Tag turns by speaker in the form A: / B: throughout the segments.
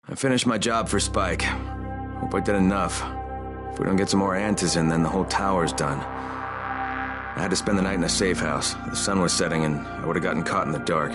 A: I finished my job for Spike. Hope I did enough. If we don't get some more antis in, then the whole tower's done. I had to spend the night in a safe house. The sun was setting and I would have gotten caught in the dark.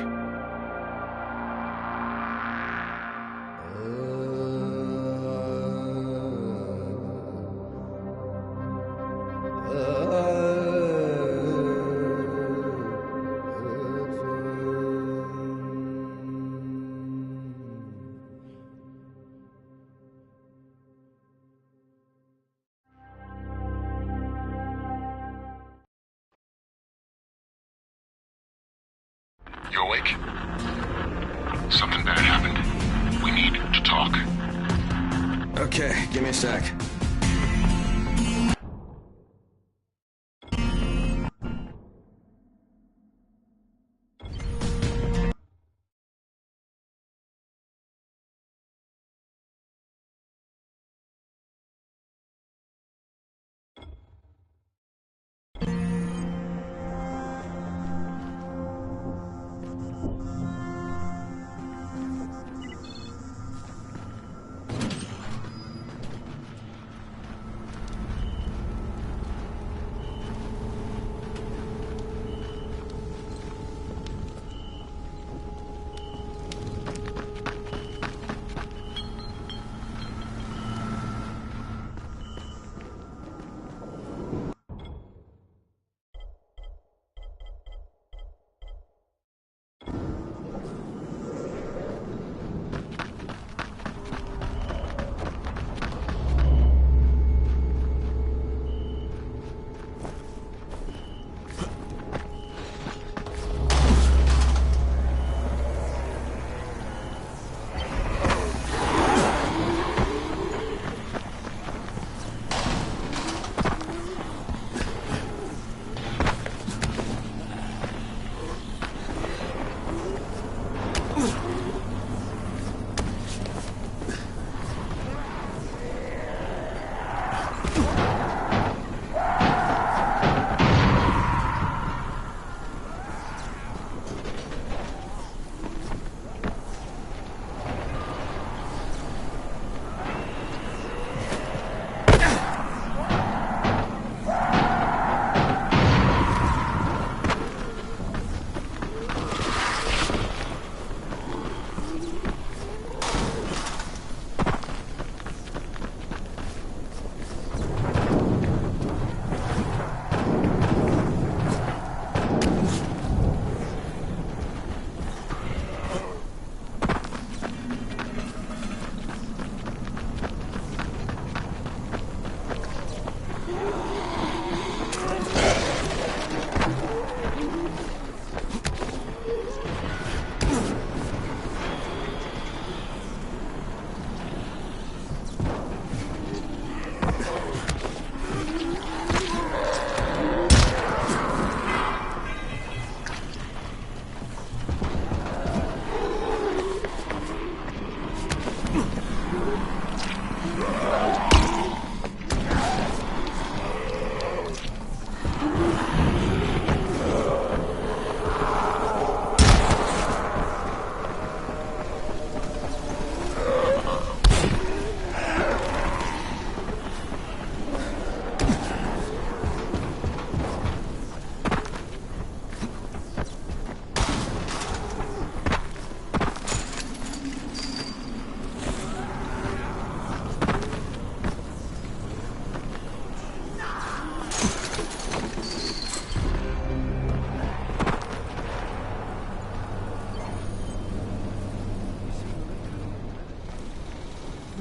B: You awake? Something bad happened. We need to talk.
A: Okay, give me a sec.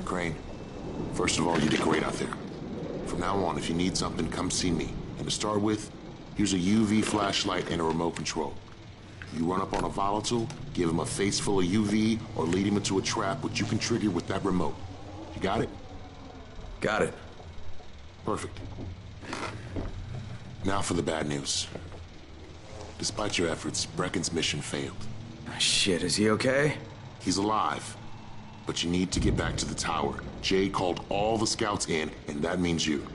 B: Crane, first of all, you did great out there. From now on, if you need something, come see me. And to start with, here's a UV flashlight and a remote control. You run up on a volatile, give him a face full of UV, or lead him into a trap which you can trigger with that remote. You got it?
A: Got it.
B: Perfect. Now for the bad news. Despite your efforts, Brecken's mission failed.
A: Shit, is he okay?
B: He's alive. But you need to get back to the tower. Jay called all the scouts in, and that means you.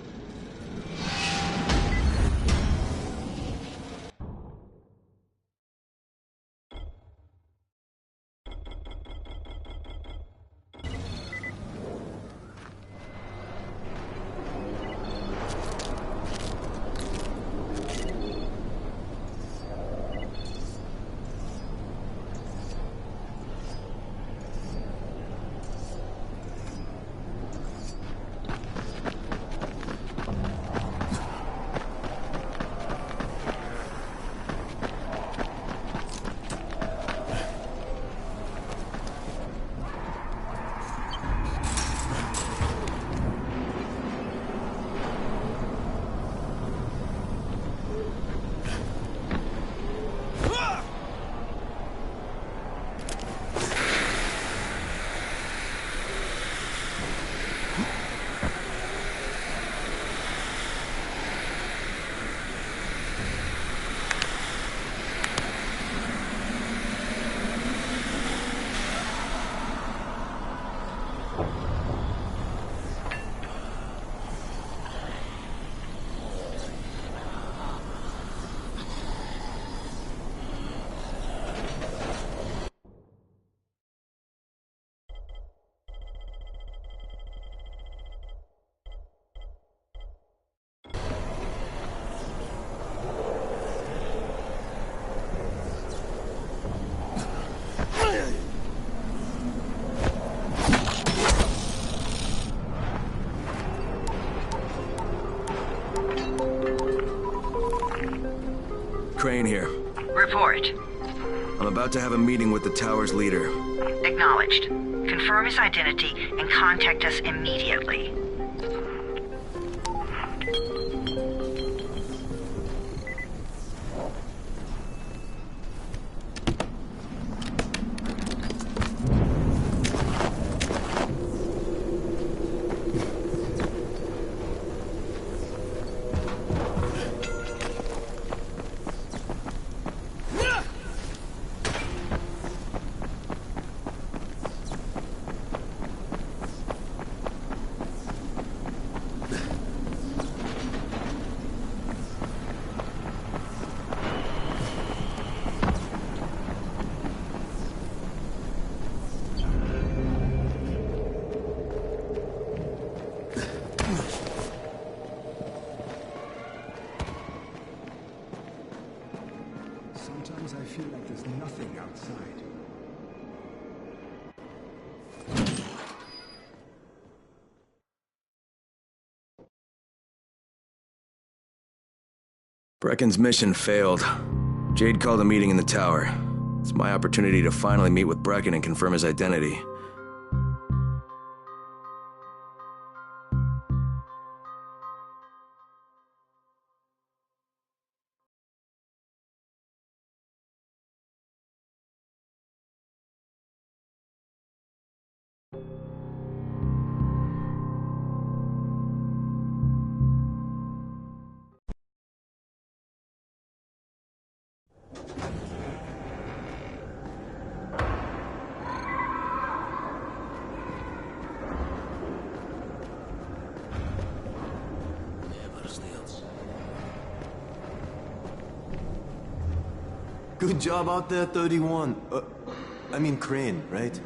A: Crane here.
C: Report.
A: I'm about to have a meeting with the tower's leader.
C: Acknowledged. Confirm his identity and contact us immediately.
D: Sometimes I feel like there's nothing outside.
A: Brecken's mission failed. Jade called a meeting in the tower. It's my opportunity to finally meet with Brecken and confirm his identity.
E: Good job out there, 31. I mean Crane, right?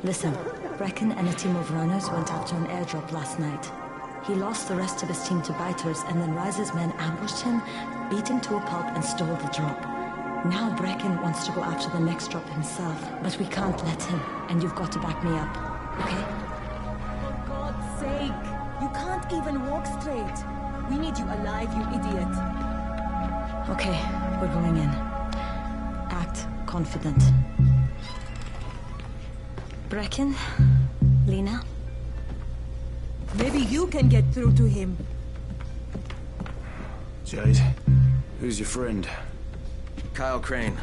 F: Listen, Brecken and a team of runners went after an airdrop last night. He lost the rest of his team to biters, and then Rise's men ambushed him, beat him to a pulp, and stole the drop. Now Brecken wants to go after the next drop himself, but we can't let him, and you've got to back me up, okay?
G: For God's sake! You can't even walk straight! We need you alive, you idiot!
F: Okay, we're going in. Act confident. Brecken? Lena?
G: Maybe you can get through to him.
D: Jade, who's your friend?
A: Kyle Crane.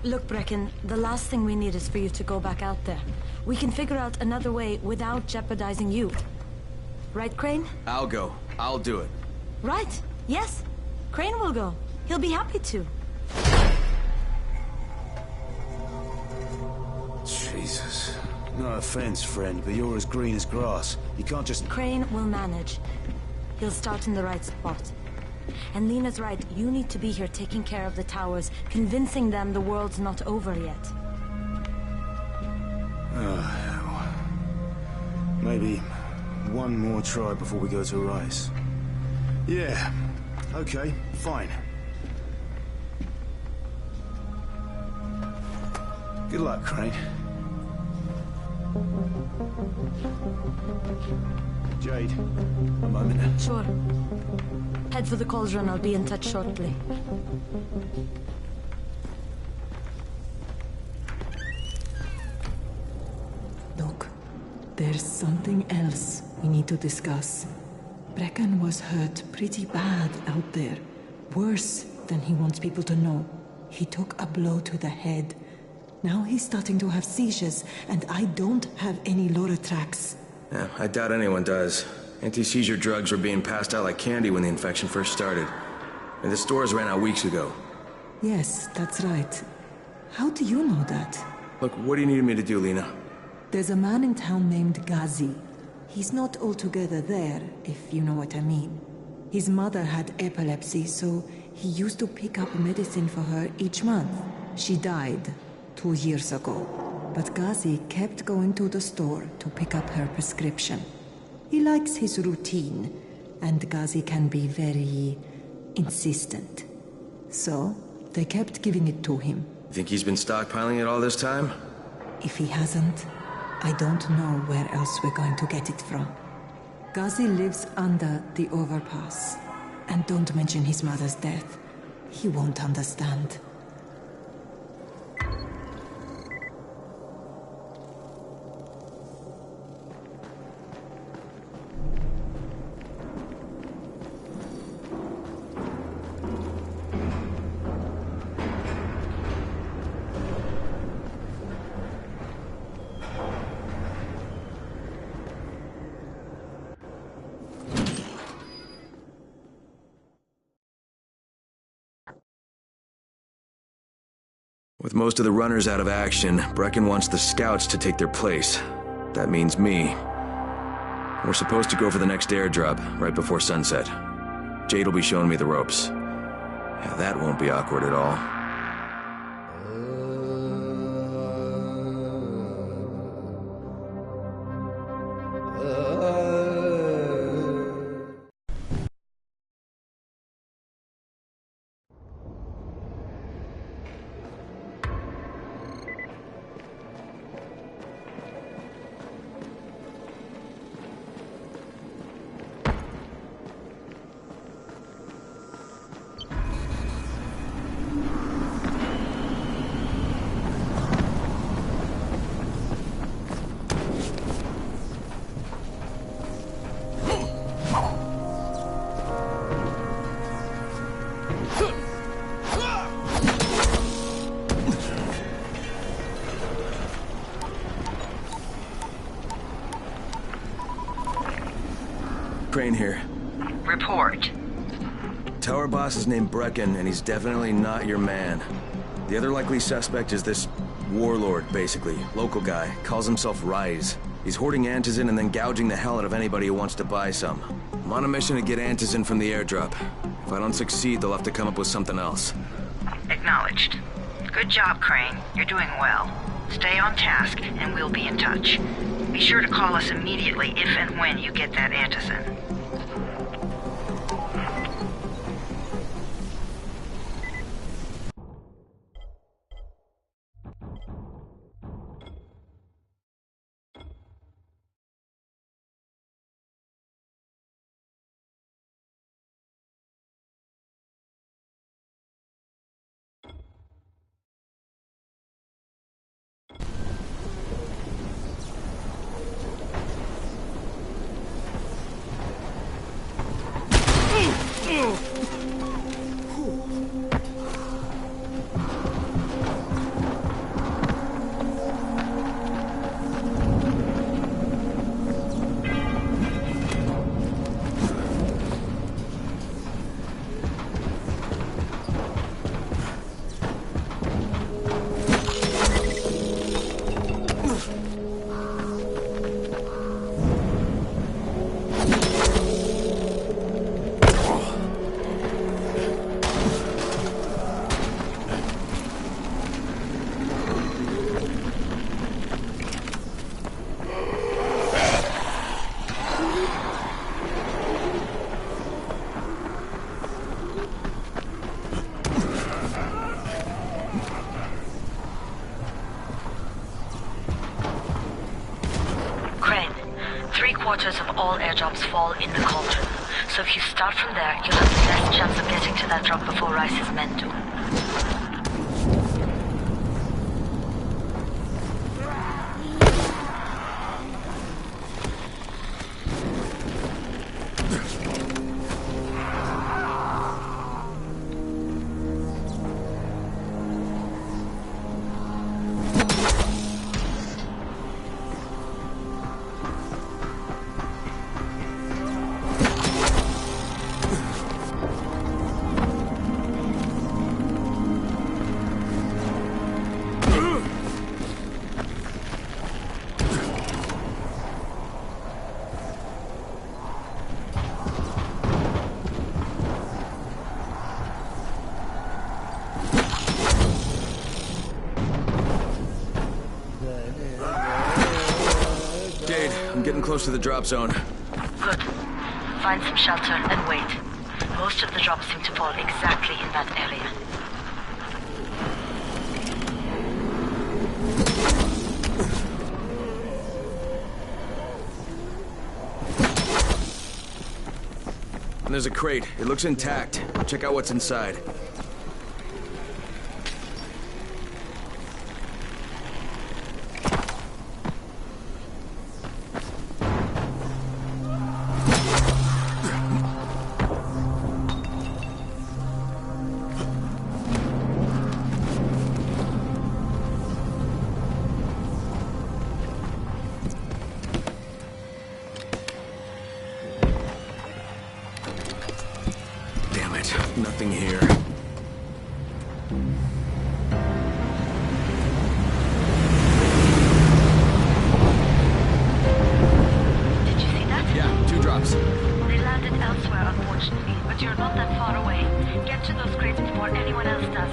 F: Look, Brecken, the last thing we need is for you to go back out there. We can figure out another way without jeopardizing you. Right, Crane?
A: I'll go. I'll do it.
F: Right. Yes. Crane will go. He'll be happy to.
D: Jesus. No offense, friend, but you're as green as grass. You can't just...
F: Crane will manage. He'll start in the right spot. And Lena's right, you need to be here taking care of the towers, convincing them the world's not over yet.
D: Oh, hell. Maybe one more try before we go to Rice. Yeah, okay, fine. Good luck, Crane. Jade, a moment.
F: Sure. Head for the cauldron, I'll be in touch shortly.
H: Look, there's something else we need to discuss. Brecken was hurt pretty bad out there. Worse than he wants people to know. He took a blow to the head. Now he's starting to have seizures, and I don't have any Loratrax.
A: Yeah, I doubt anyone does. Anti-seizure drugs were being passed out like candy when the infection first started. And the stores ran out weeks ago.
H: Yes, that's right. How do you know that?
A: Look, what do you need me to do, Lena?
H: There's a man in town named Ghazi. He's not altogether there, if you know what I mean. His mother had epilepsy, so he used to pick up medicine for her each month. She died 2 years ago, but Ghazi kept going to the store to pick up her prescription. He likes his routine, and Ghazi can be very insistent. So, they kept giving it to him.
A: You think he's been stockpiling it all this time?
H: If he hasn't, I don't know where else we're going to get it from. Ghazi lives under the overpass. And don't mention his mother's death. He won't understand.
A: With most of the runners out of action, Brecken wants the scouts to take their place. That means me. We're supposed to go for the next airdrop, right before sunset. Jade will be showing me the ropes. Yeah, that won't be awkward at all. Crane here.
C: Report.
A: Tower boss is named Brecken, and he's definitely not your man. The other likely suspect is this warlord, basically. Local guy. Calls himself Rise. He's hoarding antizin and then gouging the hell out of anybody who wants to buy some. I'm on a mission to get antizin from the airdrop. If I don't succeed, they'll have to come up with something else.
C: Acknowledged. Good job, Crane. You're doing well. Stay on task, and we'll be in touch. Be sure to call us immediately if and when you get that antizin. Three-quarters of all airdrops fall in the cauldron. So if you start from there, you'll have the best chance of getting to that drop before Rice's men do.
A: Jade, I'm getting close to the drop zone.
C: Good. Find some shelter and wait. Most of the drops seem to fall exactly in that area.
A: And there's a crate. It looks intact. Check out what's inside. Nothing here.
C: Did you see that?
A: Yeah, 2 drops.
C: They landed elsewhere, unfortunately, but you're not that far away. Get to those crates before anyone else does.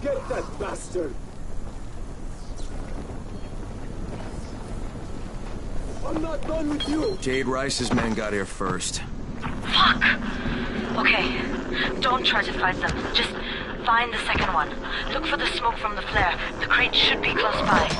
D: Get that bastard! I'm not done with you!
A: Jade Rice's men got here first.
C: Fuck! Okay, don't try to fight them. Just find the second one. Look for the smoke from the flare. The crate should be close by.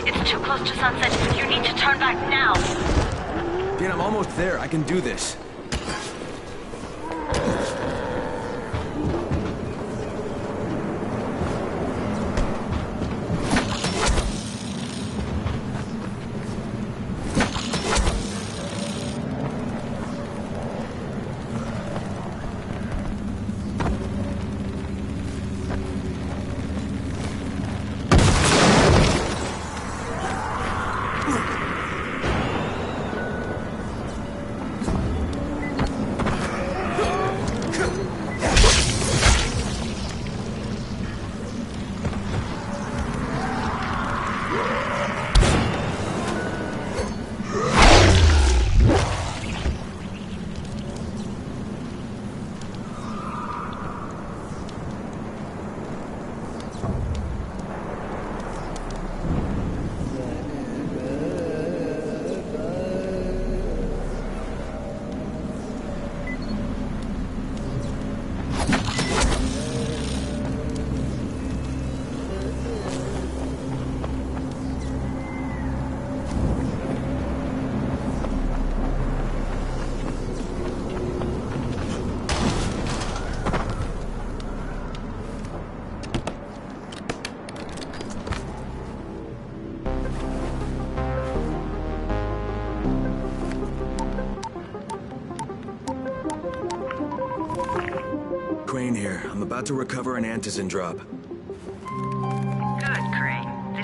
C: It's too close to sunset. You need to turn back now.
A: Jade, I'm almost there. I can do this. Crane here. I'm about to recover an antizin drop.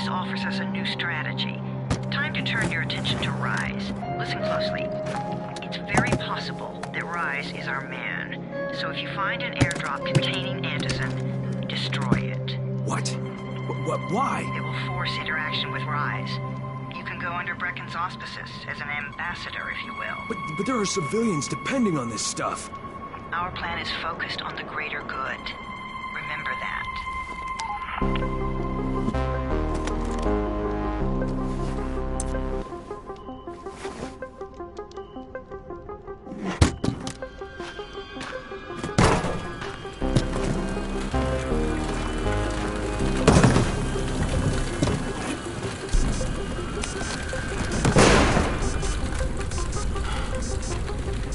C: this offers us a new strategy. Time to turn your attention to Rise. Listen closely. It's very possible that Rise is our man. So if you find an airdrop containing Anderson, destroy it.
A: What? Why?
C: It will force interaction with Rise. You can go under Brecken's auspices as an ambassador, if you will.
A: But there are civilians depending on this stuff.
C: Our plan is focused on the greater good. Remember that.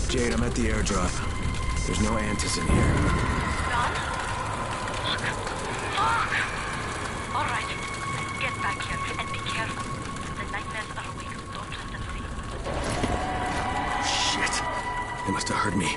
A: Jade, I'm at the airdrop. There's no Antis in here.
C: Don? Fuck! All right. Get back here and be careful. The nightmares are awake. Don't let them see you.
A: Shit. They must have heard me.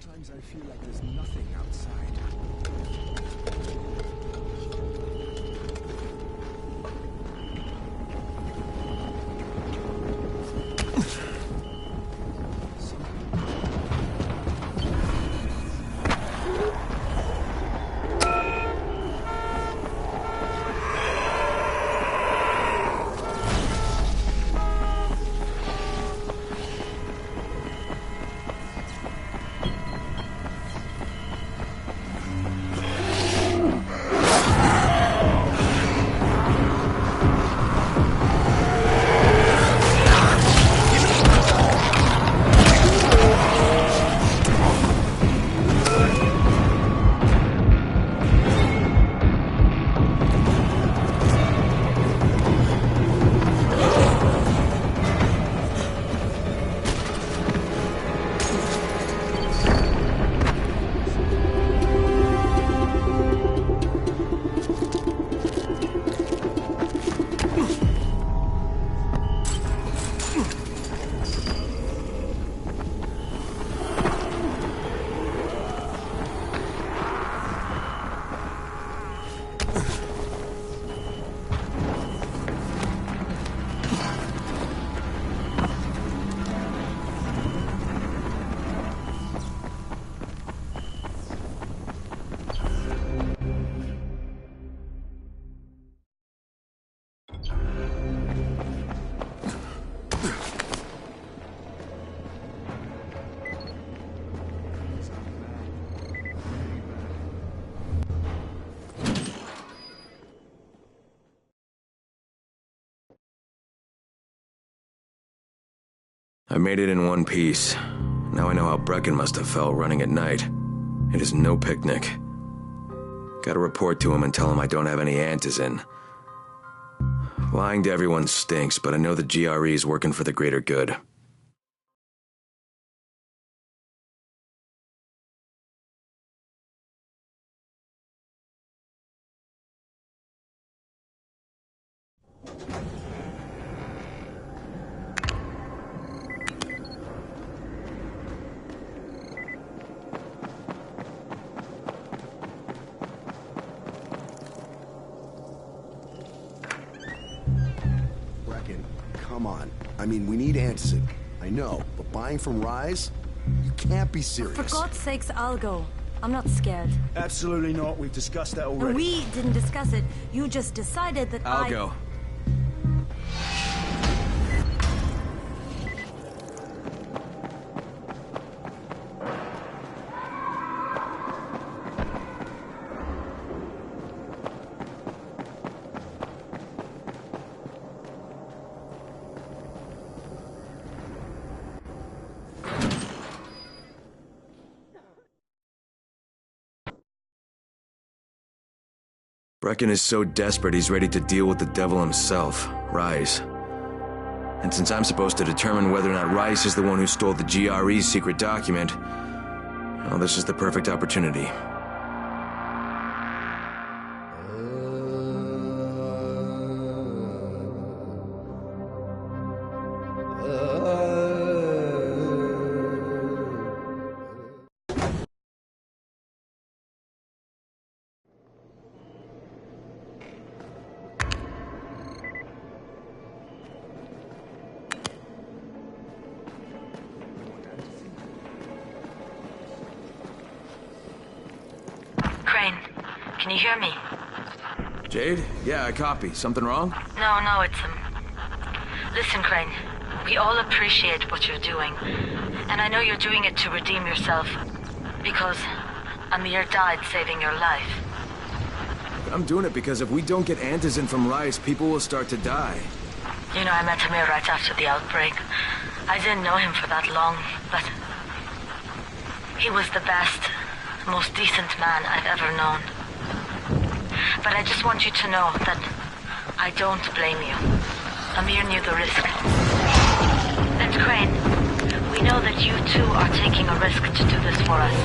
D: Sometimes I feel like there's nothing outside.
A: I made it in one piece. Now I know how Brecken must have felt running at night. It is no picnic. Gotta report to him and tell him I don't have any antizin. Lying to everyone stinks, but I know the GRE is working for the greater good.
D: Come on. I mean, we need antizin. I know, but buying from Rise? You can't be serious.
F: For God's sakes, I'll go. I'm not scared.
D: Absolutely not. We've discussed that already.
F: And we didn't discuss it. You just decided that
A: I'll go. Brecken is so desperate he's ready to deal with the devil himself, Rise. And since I'm supposed to determine whether or not Rise is the one who stole the GRE's secret document, well, this is the perfect opportunity.
C: Can you hear me?
A: Jade? Yeah, I copy. Something wrong?
C: No, it's Listen, Crane. We all appreciate what you're doing. And I know you're doing it to redeem yourself. Because Amir died saving your life.
A: I'm doing it because if we don't get antizin from Rise, people will start to die.
C: You know, I met Amir right after the outbreak. I didn't know him for that long, but he was the best, most decent man I've ever known. But I just want you to know that I don't blame you. Amir knew the risk. And Crane, we know that you too are taking a risk to do this for us.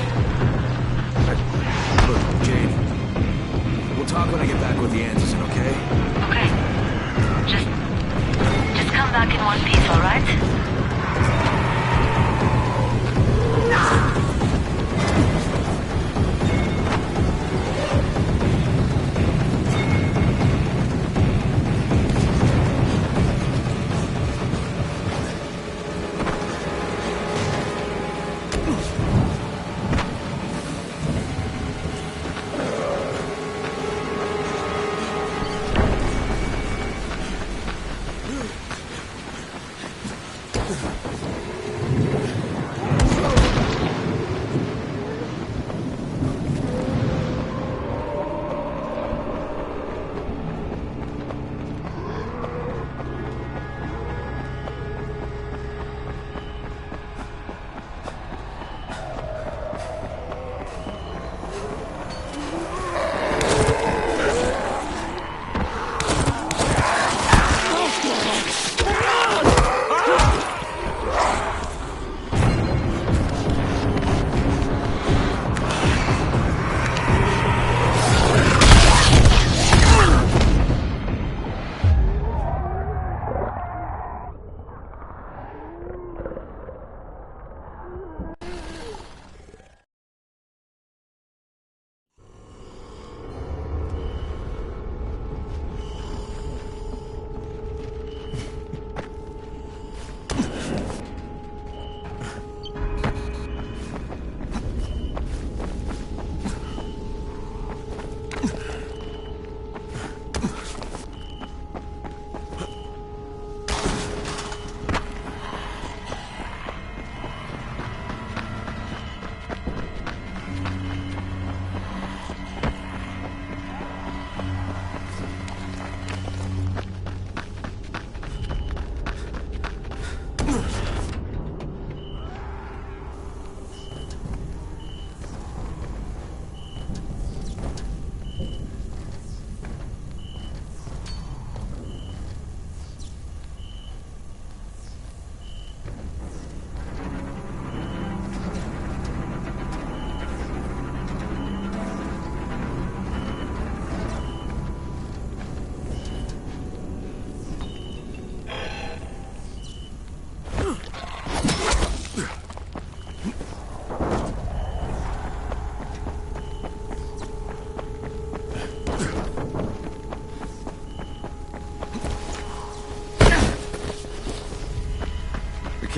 A: Look, Jade, we'll talk when I get back with the antizin, okay?
C: Okay. Just come back in one piece, all right?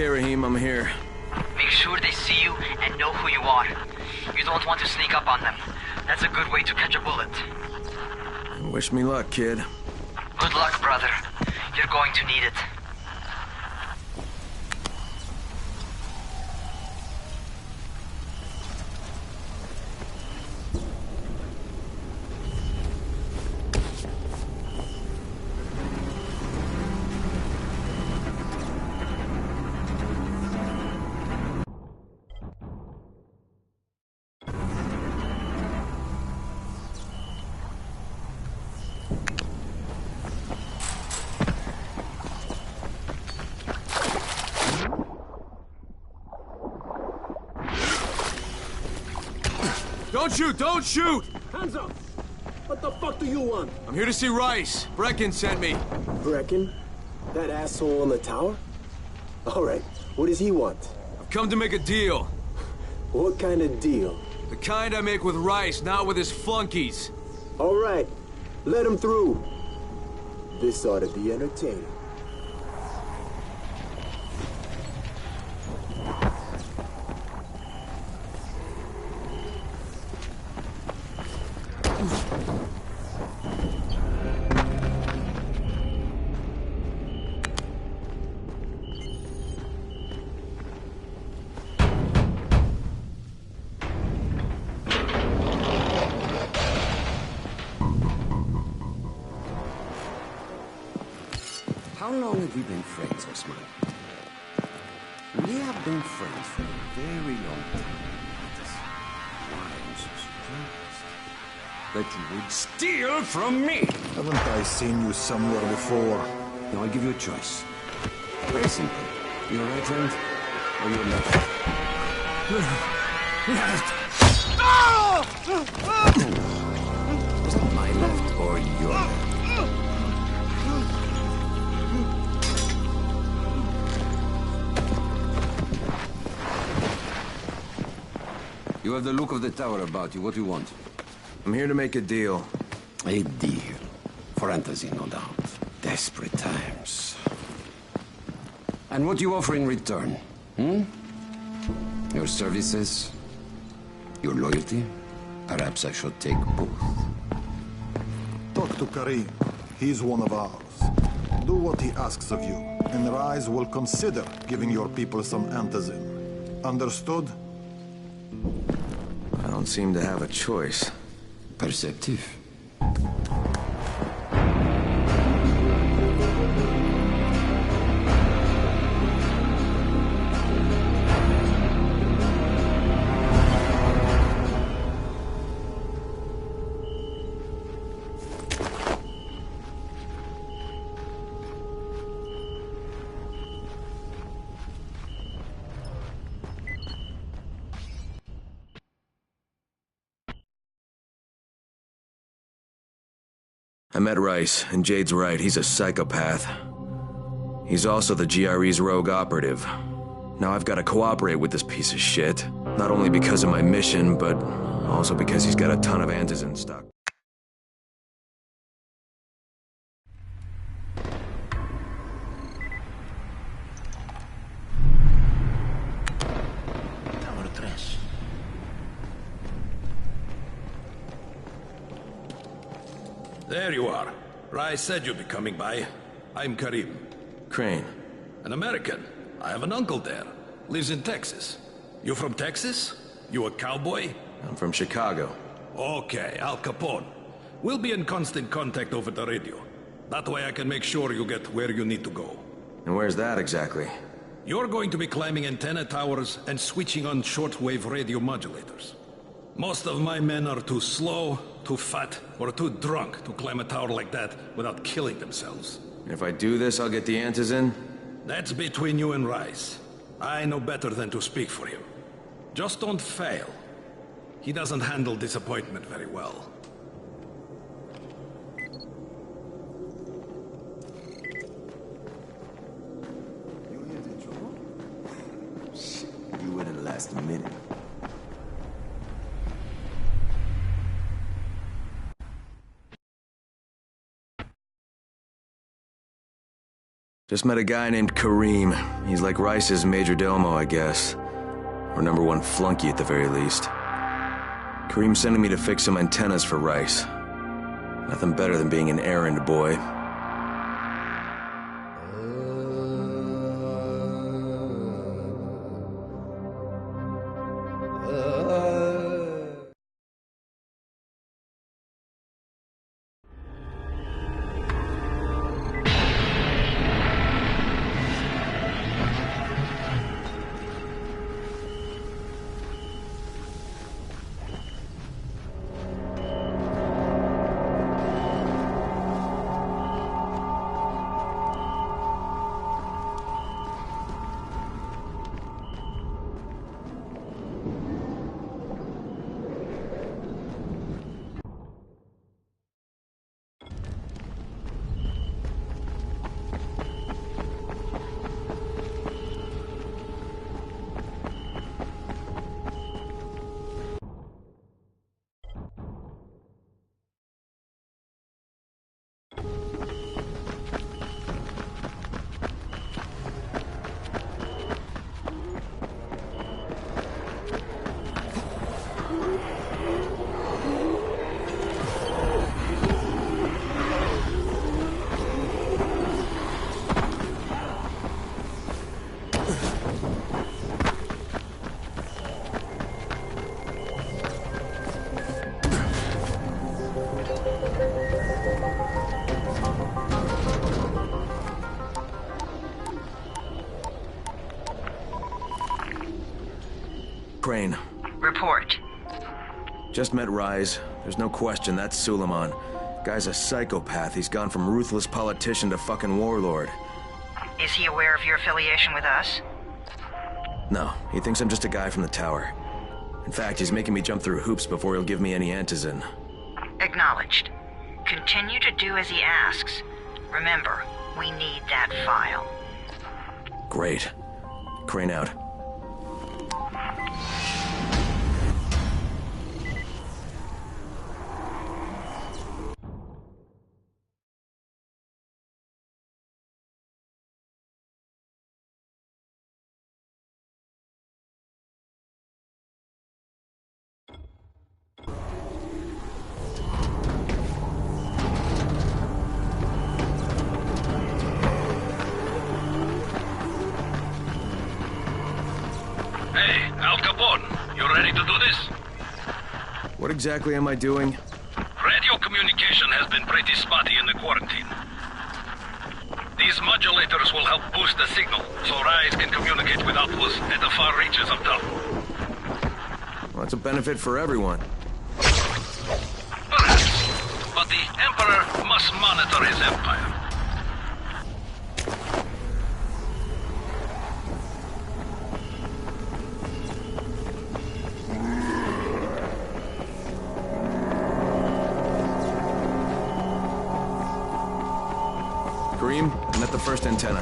A: Okay, Raheem, I'm here.
I: Make sure they see you and know who you are. You don't want to sneak up on them. That's a good way to catch a bullet.
A: Wish me luck, kid.
I: Good luck, brother. You're going to need it.
A: Don't shoot! Don't shoot!
D: Hands up! What the fuck do you want?
A: I'm here to see Rice. Brecken sent me.
D: Brecken? That asshole on the tower? Alright, what does he want?
A: I've come to make a deal.
D: What kind of deal?
A: The kind I make with Rice, not with his flunkies.
D: Alright, let him through. This ought to be entertaining.
J: How long have we been friends, Osman? We have been friends for a very long time. That's why I'm so surprised that you would steal from me.
D: Haven't I seen you somewhere before?
J: Now I'll give you a choice. Very simple. Your right hand or your left? Left. Was that my left or your left? You have the look of the tower about you. What do you want?
A: I'm here to make a deal.
J: A deal. For Antazin, no doubt. Desperate times. And what do you offer in return? Your services? Your loyalty? Perhaps I should take both.
K: Talk to Karim. He's one of ours. Do what he asks of you, and Rise will consider giving your people some antizin. Understood?
A: I don't seem to have a choice.
J: Perceptive.
A: I met Rice, and Jade's right, he's a psychopath. He's also the GRE's rogue operative. Now I've got to cooperate with this piece of shit, not only because of my mission, but also because he's got a ton of antizin stock.
L: There you are. Rice said you'd be coming by. I'm Karim.
A: Crane.
L: An American. I have an uncle there. Lives in Texas. You from Texas? You a cowboy?
A: I'm from Chicago.
L: Okay, Al Capone. We'll be in constant contact over the radio. That way I can make sure you get where you need to go.
A: And where's that exactly?
L: You're going to be climbing antenna towers and switching on shortwave radio modulators. Most of my men are too slow, too fat, or too drunk to climb a tower like that without killing themselves.
A: If I do this, I'll get the antizin?
L: That's between you and Rice. I know better than to speak for him. Just don't fail. He doesn't handle disappointment very well.
E: You hear the drum? Shit, you wouldn't last a minute.
A: Just met a guy named Kareem. He's like Rice's major domo, I guess. Or number one flunky at the very least. Kareem's sending me to fix some antennas for Rice. Nothing better than being an errand boy. Crane.
C: Report.
A: Just met Rise. There's no question that's Suleiman. Guy's a psychopath. He's gone from ruthless politician to fucking warlord.
C: Is he aware of your affiliation with us?
A: No, he thinks I'm just a guy from the tower. In fact, he's making me jump through hoops before he'll give me any antizin.
C: Acknowledged. Continue to do as he asks. Remember, we need that file.
A: Great. Crane out. What exactly am I doing?
L: Radio communication has been pretty spotty in the quarantine. These modulators will help boost the signal, so Rise can communicate with outposts at the far reaches of town.
A: Well, that's a benefit for everyone.
L: Perhaps, but the Emperor must monitor his empire.
A: Kareem, I'm at the first antenna.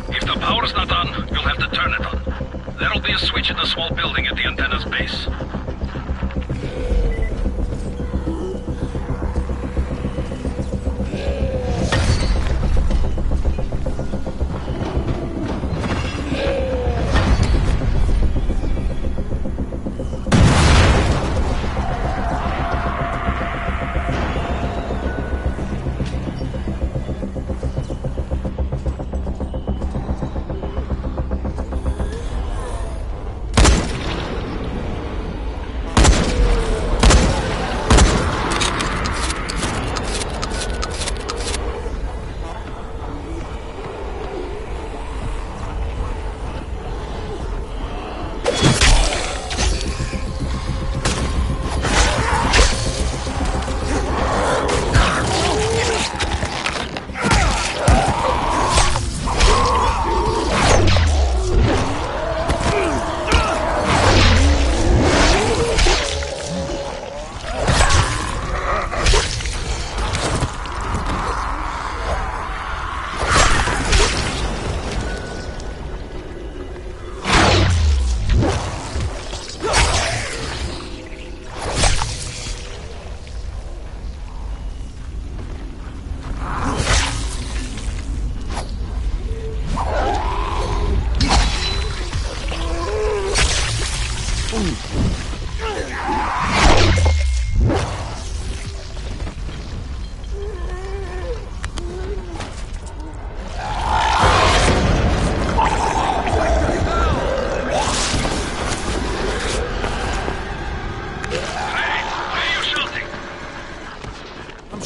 L: If the power's not on, you'll have to turn it on. There'll be a switch in the small building at the antenna's base.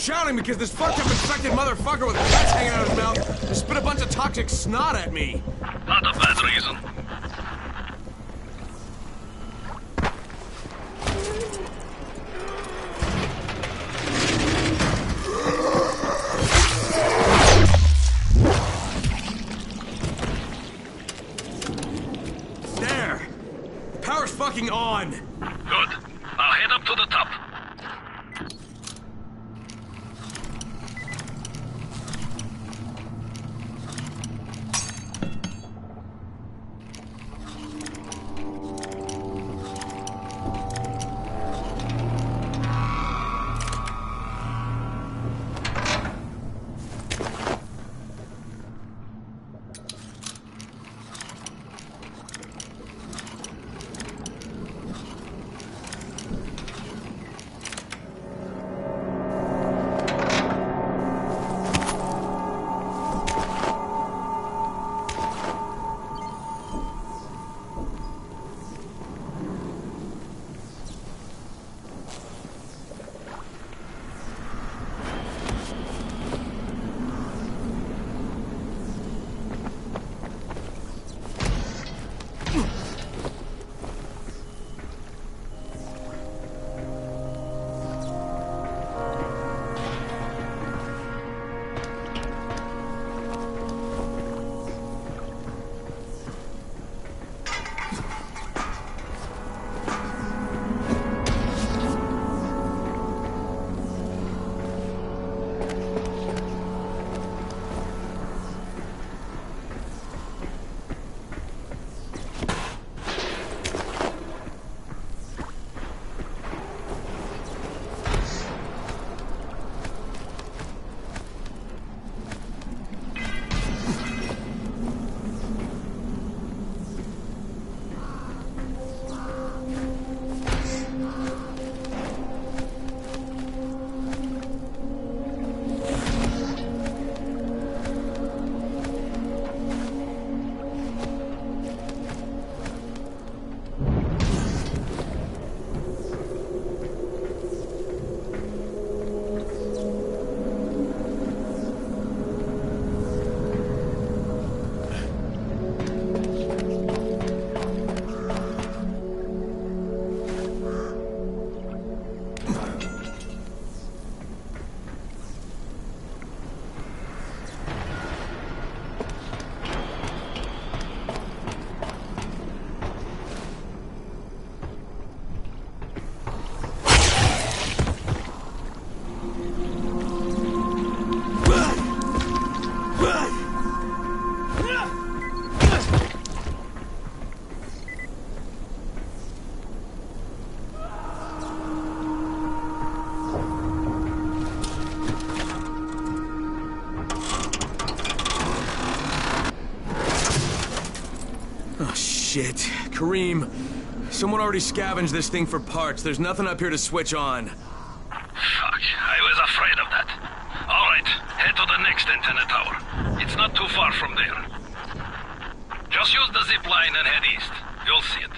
A: shouting because this fucked up infected motherfucker with guts hanging out of his mouth just spit a bunch of toxic snot at me.
L: Not a bad reason.
A: There! The power's fucking on!
L: Good. Now head up to the top.
A: Shit. Kareem, someone already scavenged this thing for parts. There's nothing up here to switch on.
L: Fuck, I was afraid of that. All right, head to the next antenna tower. It's not too far from there. Just use the zip line and head east. You'll see it.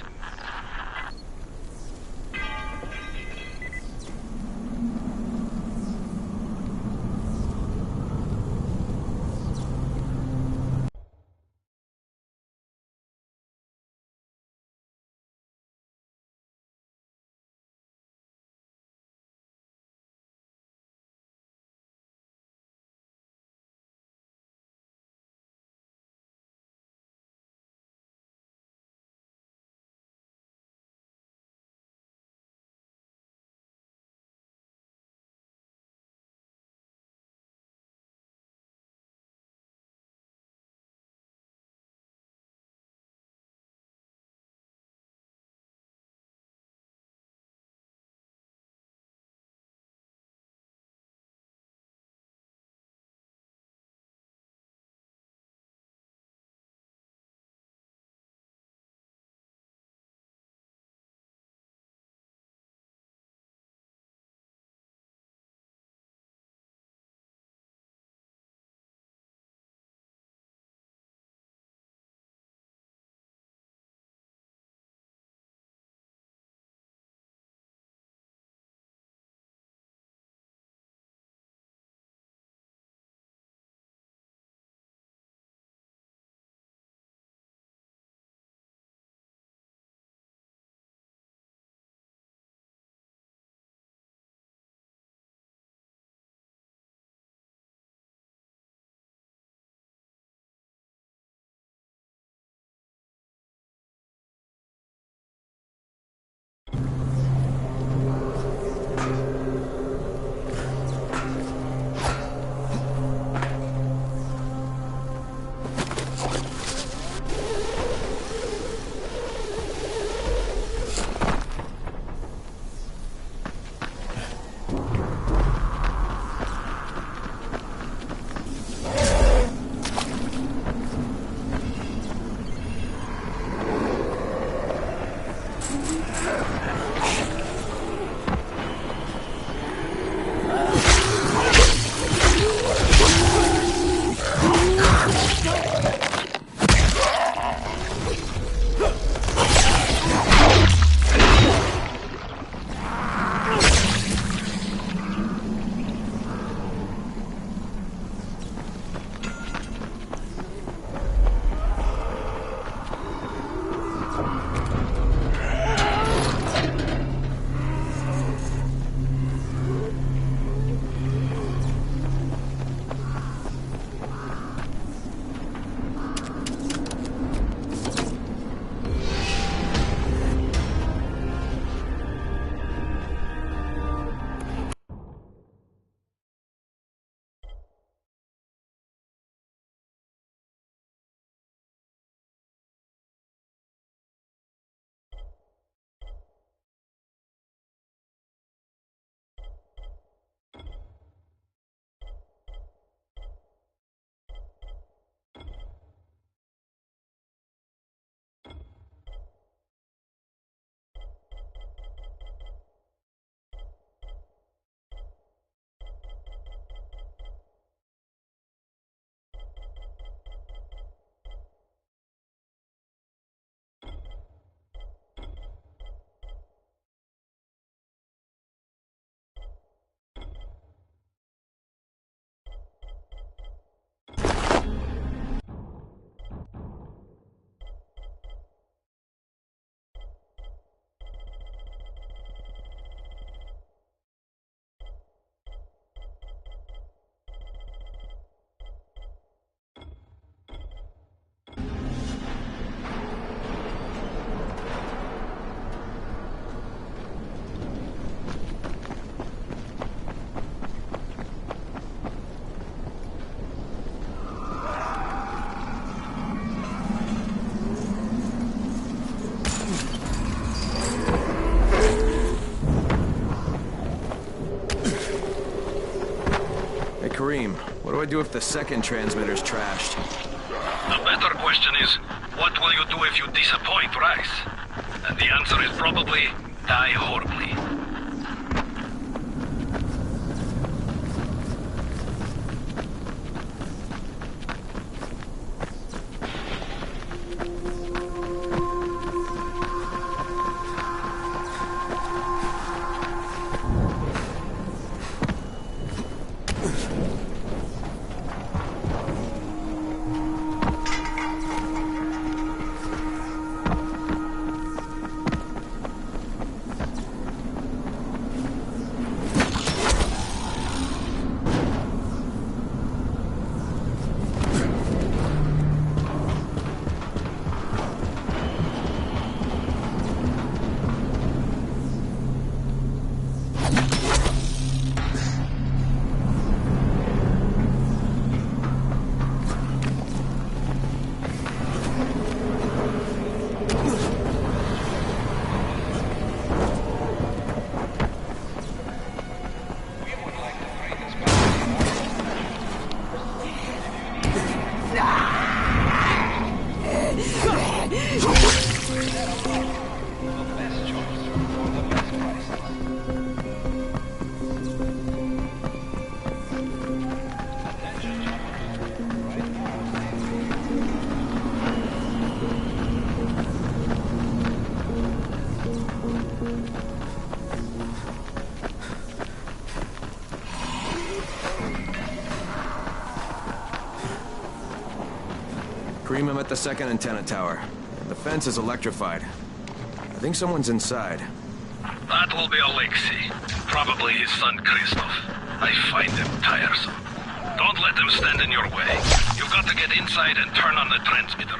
A: Kareem, what do I do if the second transmitter's trashed?
L: The better question is, what will you do if you disappoint Rice? And the answer is probably, die horribly.
A: Kareem, I'm at the second antenna tower. The fence is electrified. I think someone's inside.
L: That will be Alexei. Probably his son Christoph. I find him tiresome. Don't let him stand in your way. You've got to get inside and turn on the transmitter.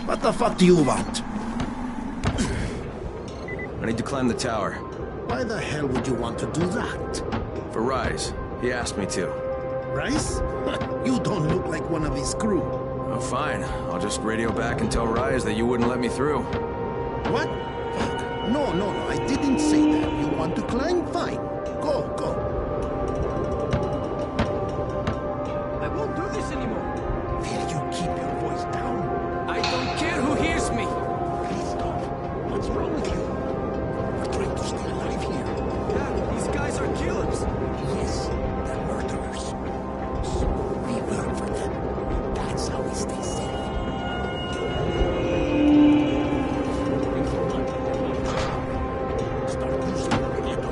M: What the fuck do you want?
A: I need to climb the tower.
M: Why the hell would you want to do that?
A: For Rise. He asked me to.
M: Rice? You don't look like one of his crew.
A: Oh, fine. I'll just radio back and tell Rise that you wouldn't let me through.
M: What? Fuck. No, I didn't say that. You want to climb? Fine. Go.
N: I won't do this anymore.
M: Will you keep your voice down?
N: I don't care who hears me.
M: Please stop. What's wrong with you? We're trying to stay alive here.
N: Yeah, these guys are killers.
M: Yes, they're murderers. So we work for them. That's how we stay safe. Start using the weapon.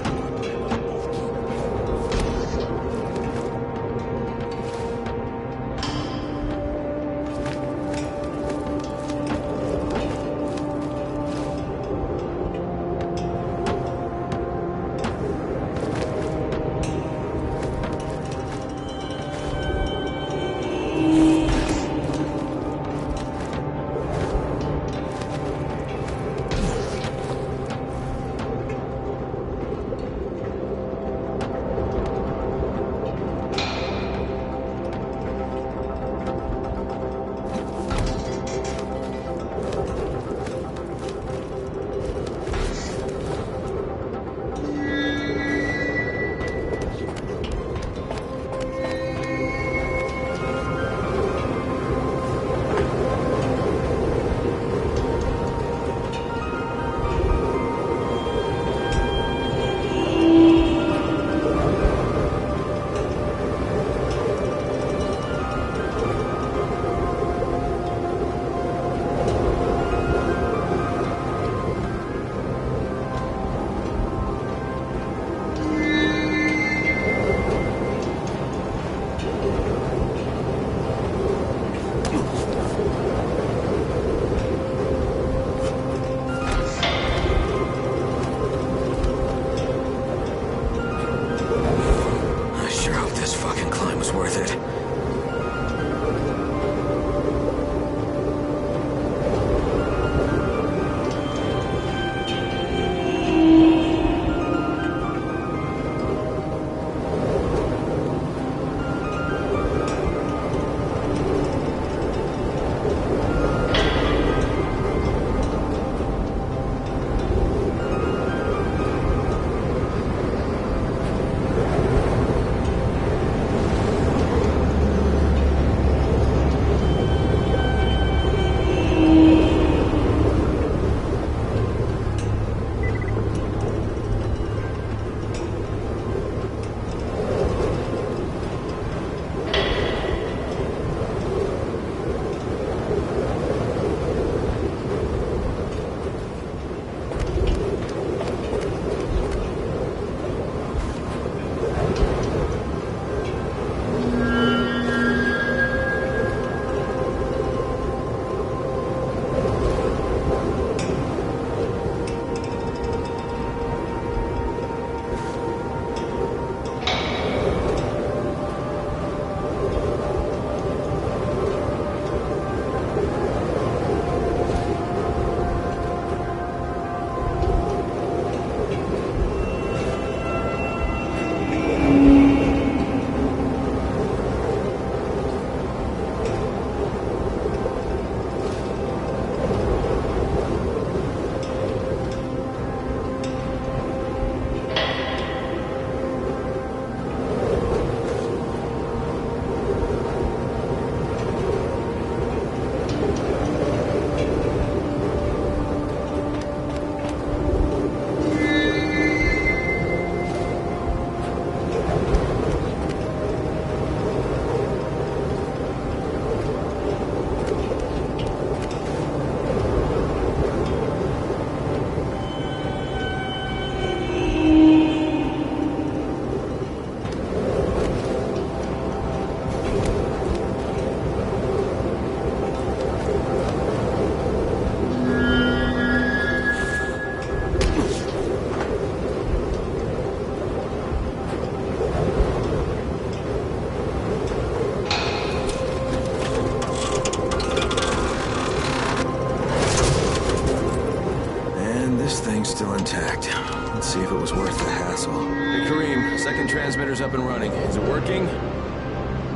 A: this thing's still intact. Let's see if it was worth the hassle. Hey, Kareem, second transmitter's up and running. Is it working?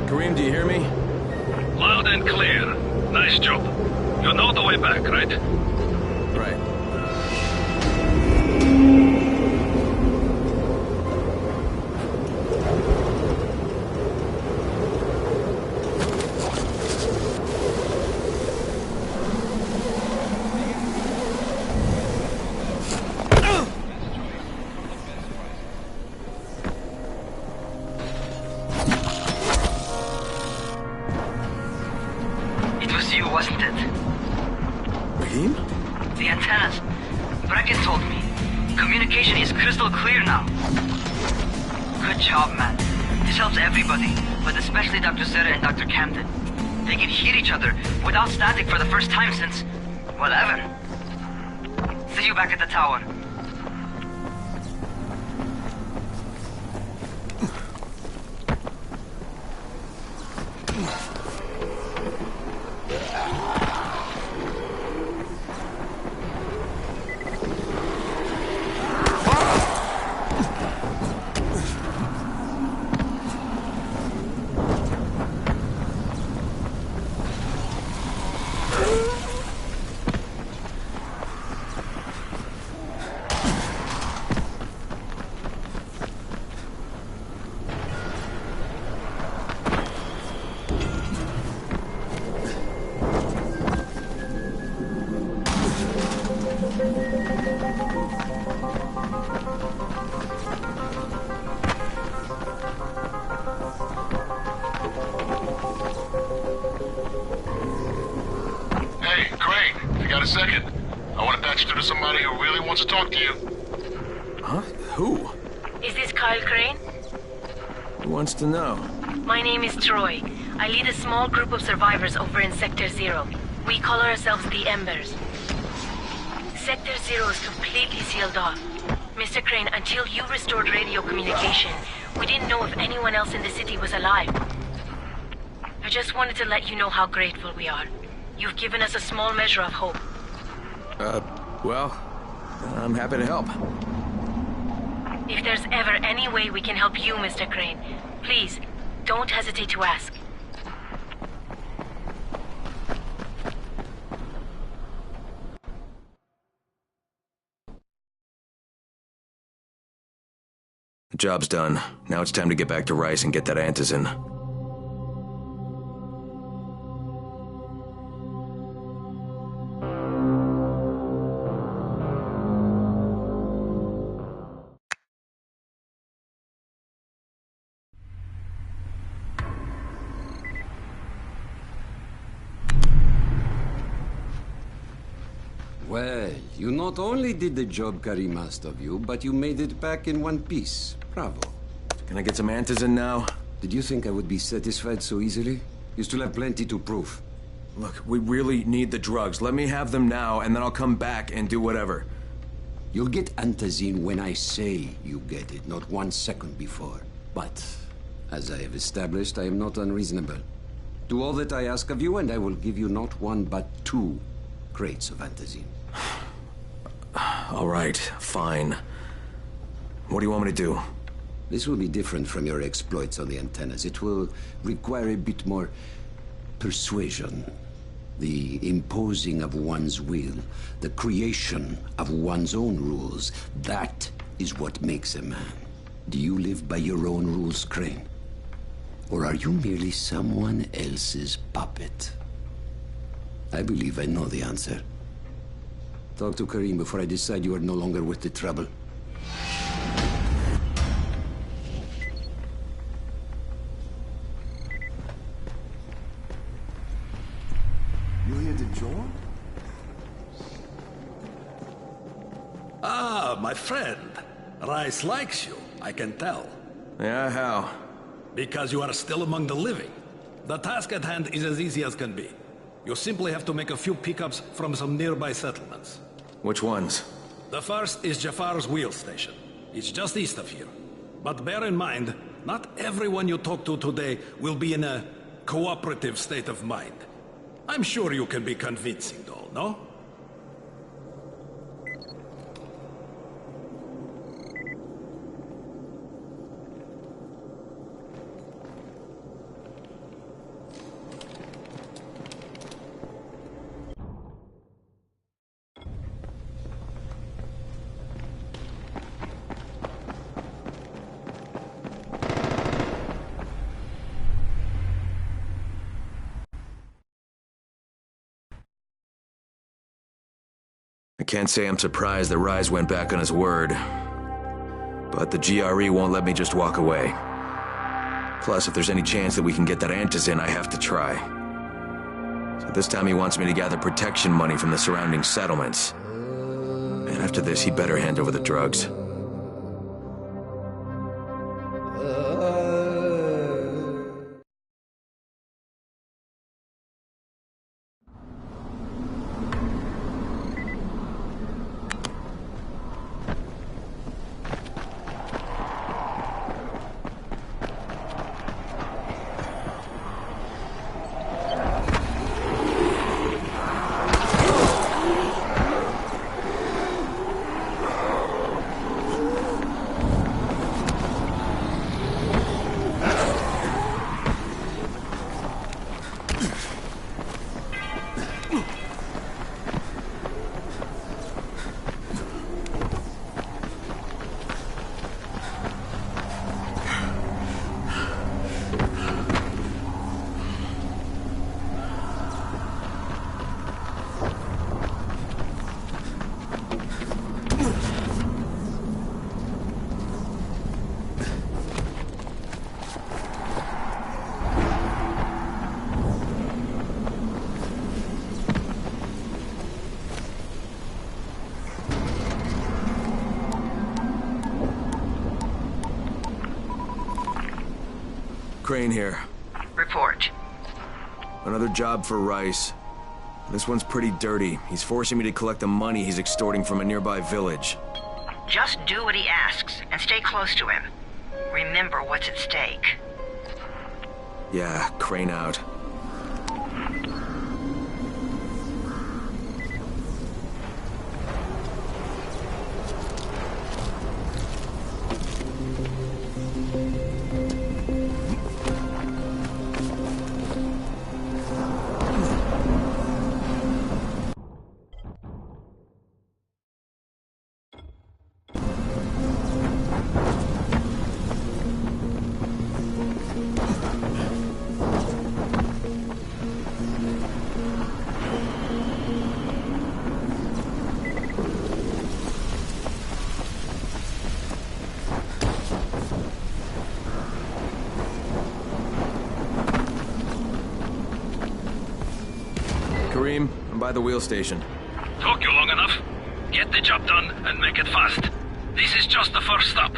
A: Kareem, do you hear me?
L: Loud and clear. Nice job. You know the way back, right?
A: Right.
I: Wasn't it?
A: Raheem?
I: The antennas. Bracken told me. Communication is crystal clear now. Good job, man. This helps everybody, but especially Dr. Zeta and Dr. Camden. They can hear each other without static for the first time since... well, ever. See you back at the tower.
B: Second. I want to patch you through to somebody who really wants to talk to you.
A: Huh? Who?
O: Is this Kyle Crane?
A: Who wants to know?
O: My name is Troy. I lead a small group of survivors over in Sector 0. We call ourselves the Embers. Sector 0 is completely sealed off. Mr. Crane, until you restored radio communication, we didn't know if anyone else in the city was alive. I just wanted to let you know how grateful we are. You've given us a small measure of hope.
A: Well, I'm happy to help.
O: If there's ever any way we can help you, Mr. Crane, please, don't hesitate to ask.
A: The job's done. Now it's time to get back to Rice and get that antizin.
J: Well, you not only did the job Karim asked of you, but you made it back in one piece. Bravo.
A: Can I get some antizin now?
J: Did you think I would be satisfied so easily? You still have plenty to prove.
A: Look, we really need the drugs. Let me have them now, and then I'll come back and do whatever.
J: You'll get antizin when I say you get it, not 1 second before. But, as I have established, I am not unreasonable. Do all that I ask of you, and I will give you not 1, but 2 crates of antizin.
A: All right, fine. What do you want me to do?
J: This will be different from your exploits on the antennas. It will require a bit more persuasion. The imposing of one's will. The creation of one's own rules. That is what makes a man. Do you live by your own rules, Crane? Or are you merely someone else's puppet? I believe I know the answer. Talk to Karim before I decide you are no longer worth the trouble.
E: You here to join?
L: Ah, my friend. Rice likes you, I can tell.
A: Yeah, how?
L: Because you are still among the living. The task at hand is as easy as can be. You simply have to make a few pickups from some nearby settlements.
A: Which ones?
L: The first is Jafar's wheel station. It's just east of here. But bear in mind, not everyone you talk to today will be in a cooperative state of mind. I'm sure you can be convincing, though, no?
A: can't say I'm surprised that Rise went back on his word. But the GRE won't let me just walk away. Plus, if there's any chance that we can get that antizin, I have to try. So this time he wants me to gather protection money from the surrounding settlements. And after this, he better hand over the drugs. Crane here.
C: Report.
A: Another job for Rice. This one's pretty dirty. He's forcing me to collect the money he's extorting from a nearby village.
C: Just do what he asks, and stay close to him. Remember what's at stake.
A: Yeah, Crane out. Kareem, I'm by the wheel station.
L: Took you long enough. Get the job done and make it fast. This is just the first stop.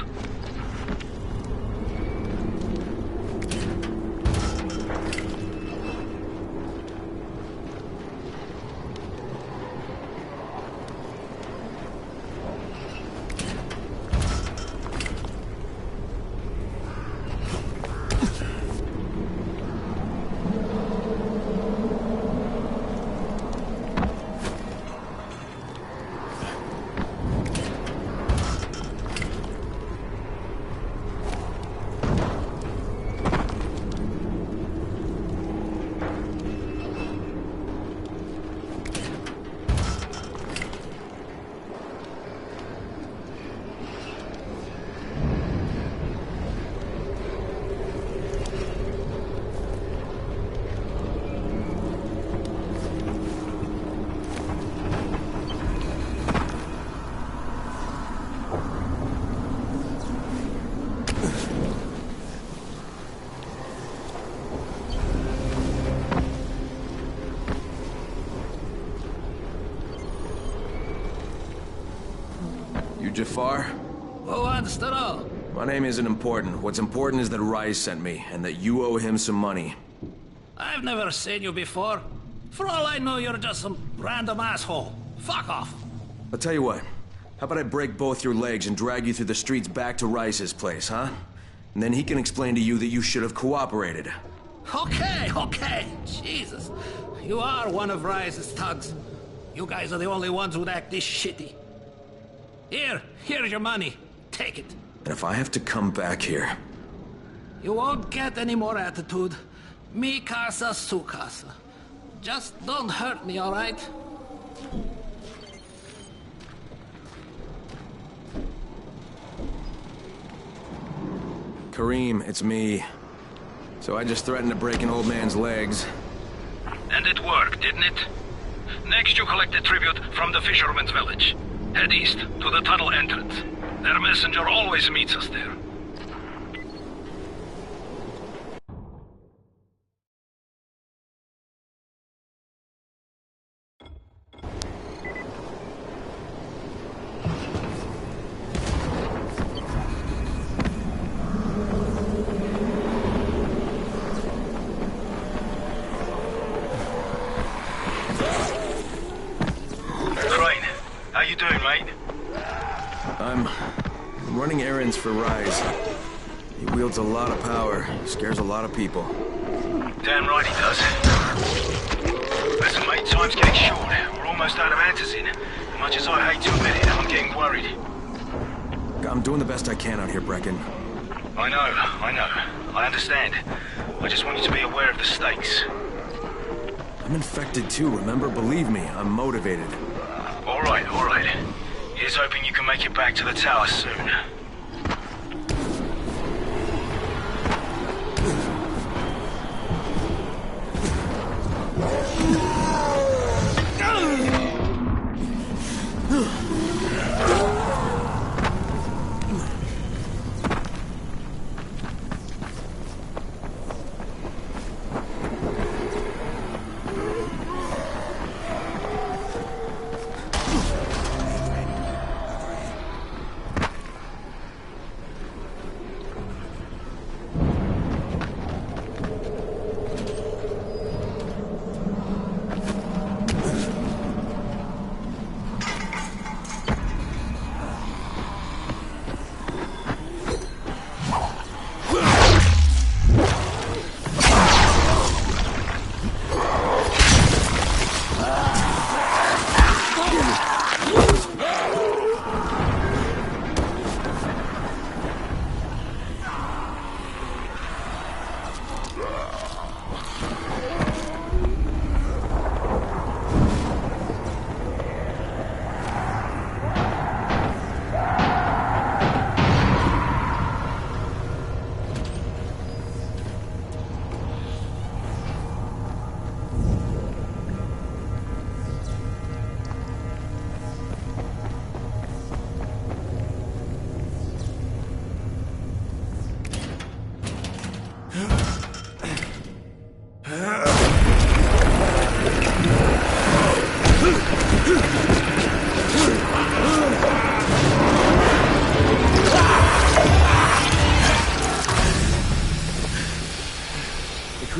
A: Jafar?
L: Who wants to know?
A: My name isn't important. What's important is that Rise sent me, and that you owe him some money.
L: I've never seen you before. For all I know, you're just some random asshole. Fuck off.
A: I'll tell you what. How about I break both your legs and drag you through the streets back to Rice's place, huh? And then he can explain to you that you should have cooperated.
L: Okay. Jesus. You are one of Rice's thugs. You guys are the only ones who'd act this shitty. Here's your money. Take it.
A: And if I have to come back here...
L: You won't get any more attitude. Mi casa, su casa. Just don't hurt me, all right?
A: Kareem, it's me. So I just threatened to break an old man's legs.
L: And it worked, didn't it? Next, you collect the tribute from the fisherman's village. Head east to the tunnel entrance. Their messenger always meets us there.
A: I'm running errands for Rise. He wields a lot of power, scares a lot of people.
P: Damn right he does. Listen, mate, time's getting short. We're almost out of antizin. As much as I hate to admit it, I'm getting worried.
A: I'm doing the best I can out here, Brecken.
P: I know. I understand. I just want you to be aware of the stakes.
A: I'm infected too, remember? Believe me, I'm motivated.
P: All right. Here's hoping you can make it back to the tower soon.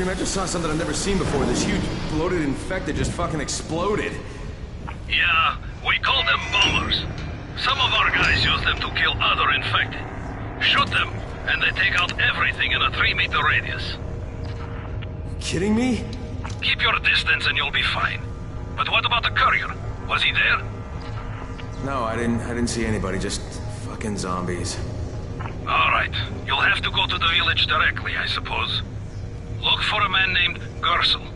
A: I just saw something I've never seen before. This huge, bloated infected just fucking exploded.
L: Yeah, we call them bombers. Some of our guys use them to kill other infected. Shoot them, and they take out everything in a 3-meter radius.
A: Kidding me?
L: Keep your distance and you'll be fine. But what about the courier? Was he there?
A: No, I didn't see anybody, just fucking zombies.
L: Alright, you'll have to go to the village directly, I suppose. Look for a man named Gersel.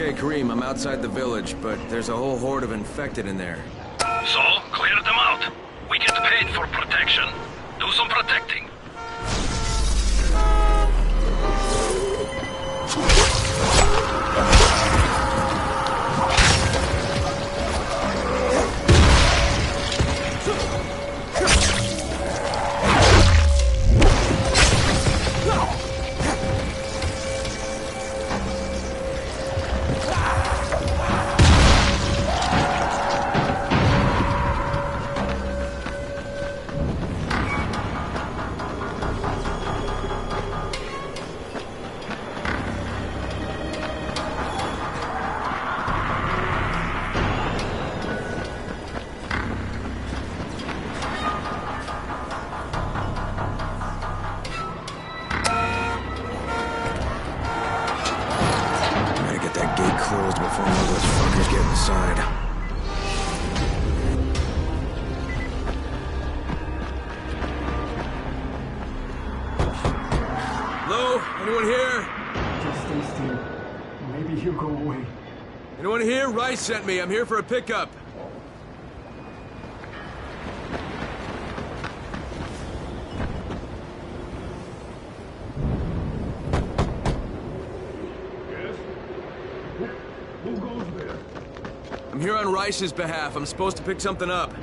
A: Okay, Kareem, I'm outside the village, but there's a whole horde of infected in there.
P: So, clear them out. We get paid for protection. Do some protecting.
A: Closed before one of those fuckers get inside. Hello? Anyone here?
Q: Just stay still. Maybe he'll go away.
A: Anyone here? Rice sent me. I'm here for a pickup. I'm here on Rice's behalf. I'm supposed to pick something up.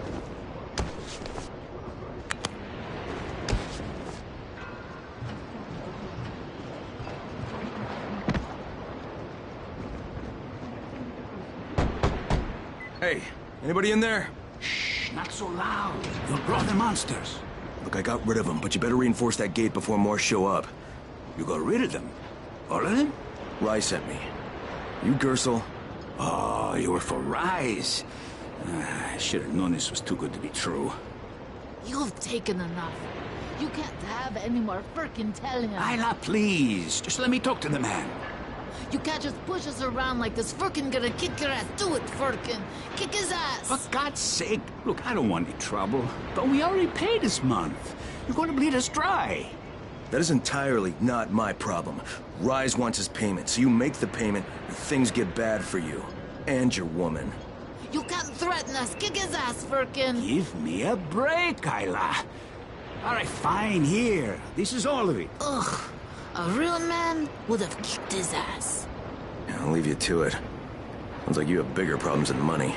A: Hey, anybody in there?
M: Shh, not so loud. You'll draw the monsters.
A: Look, I got rid of them, but you better reinforce that gate before more show up.
M: You got rid of them? All of them?
A: Rice sent me. You Gersel?
M: Oh, you were for Rise. I should have known this was too good to be true.
R: You've taken enough. You can't have any more frickin' telling him.
M: Isla, please. Just let me talk to the man.
R: You can't just push us around like this. Firkin gonna kick your ass. Do it, Firkin. Kick his ass.
M: For God's sake. Look, I don't want any trouble. But we already paid this month. You're going to bleed us dry.
A: That is entirely not my problem. Rise wants his payment, so you make the payment, or things get bad for you. And your woman.
R: You can't threaten us. Kick his ass, Firkin.
M: Give me a break, Isla. All right, fine, here. This is all of it.
R: Ugh. A real man would have kicked his ass.
A: Yeah, I'll leave you to it. Sounds like you have bigger problems than money.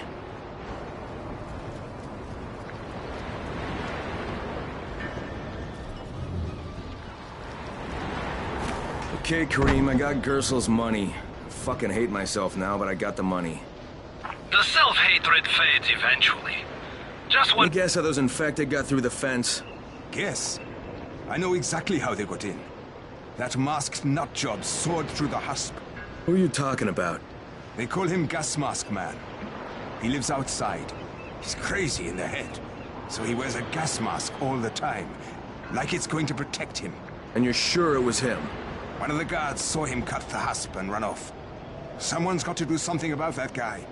A: Okay, Kareem, I got Gersel's money. I fucking hate myself now, but I got the money.
P: The self-hatred fades eventually. Just
A: one... guess how those infected got through the fence?
S: Guess? I know exactly how they got in. That masked nutjob soared through the husp.
A: Who are you talking about?
S: They call him Gas Mask Man. He lives outside. He's crazy in the head. So he wears a gas mask all the time. Like it's going to protect him.
A: And you're sure it was him?
S: One of the guards saw him cut the husp and run off. Someone's got to do something about that guy.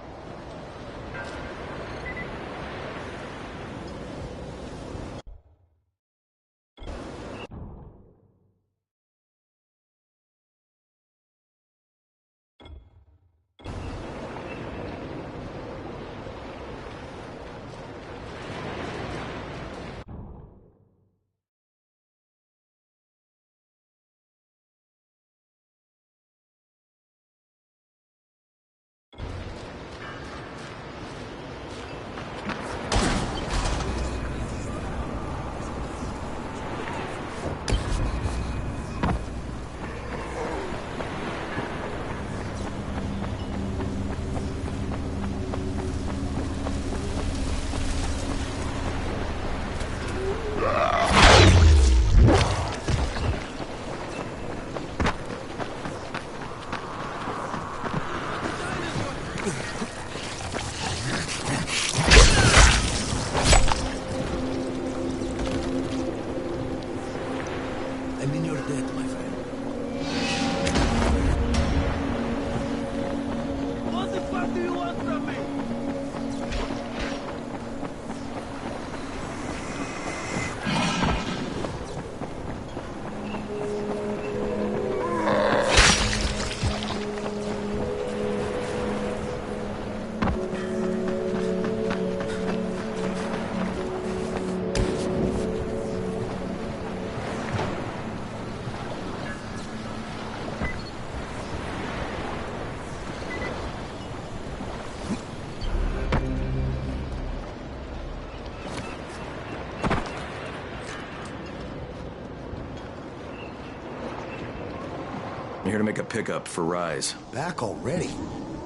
A: I'm here to make a pickup for Rise.
M: Back already?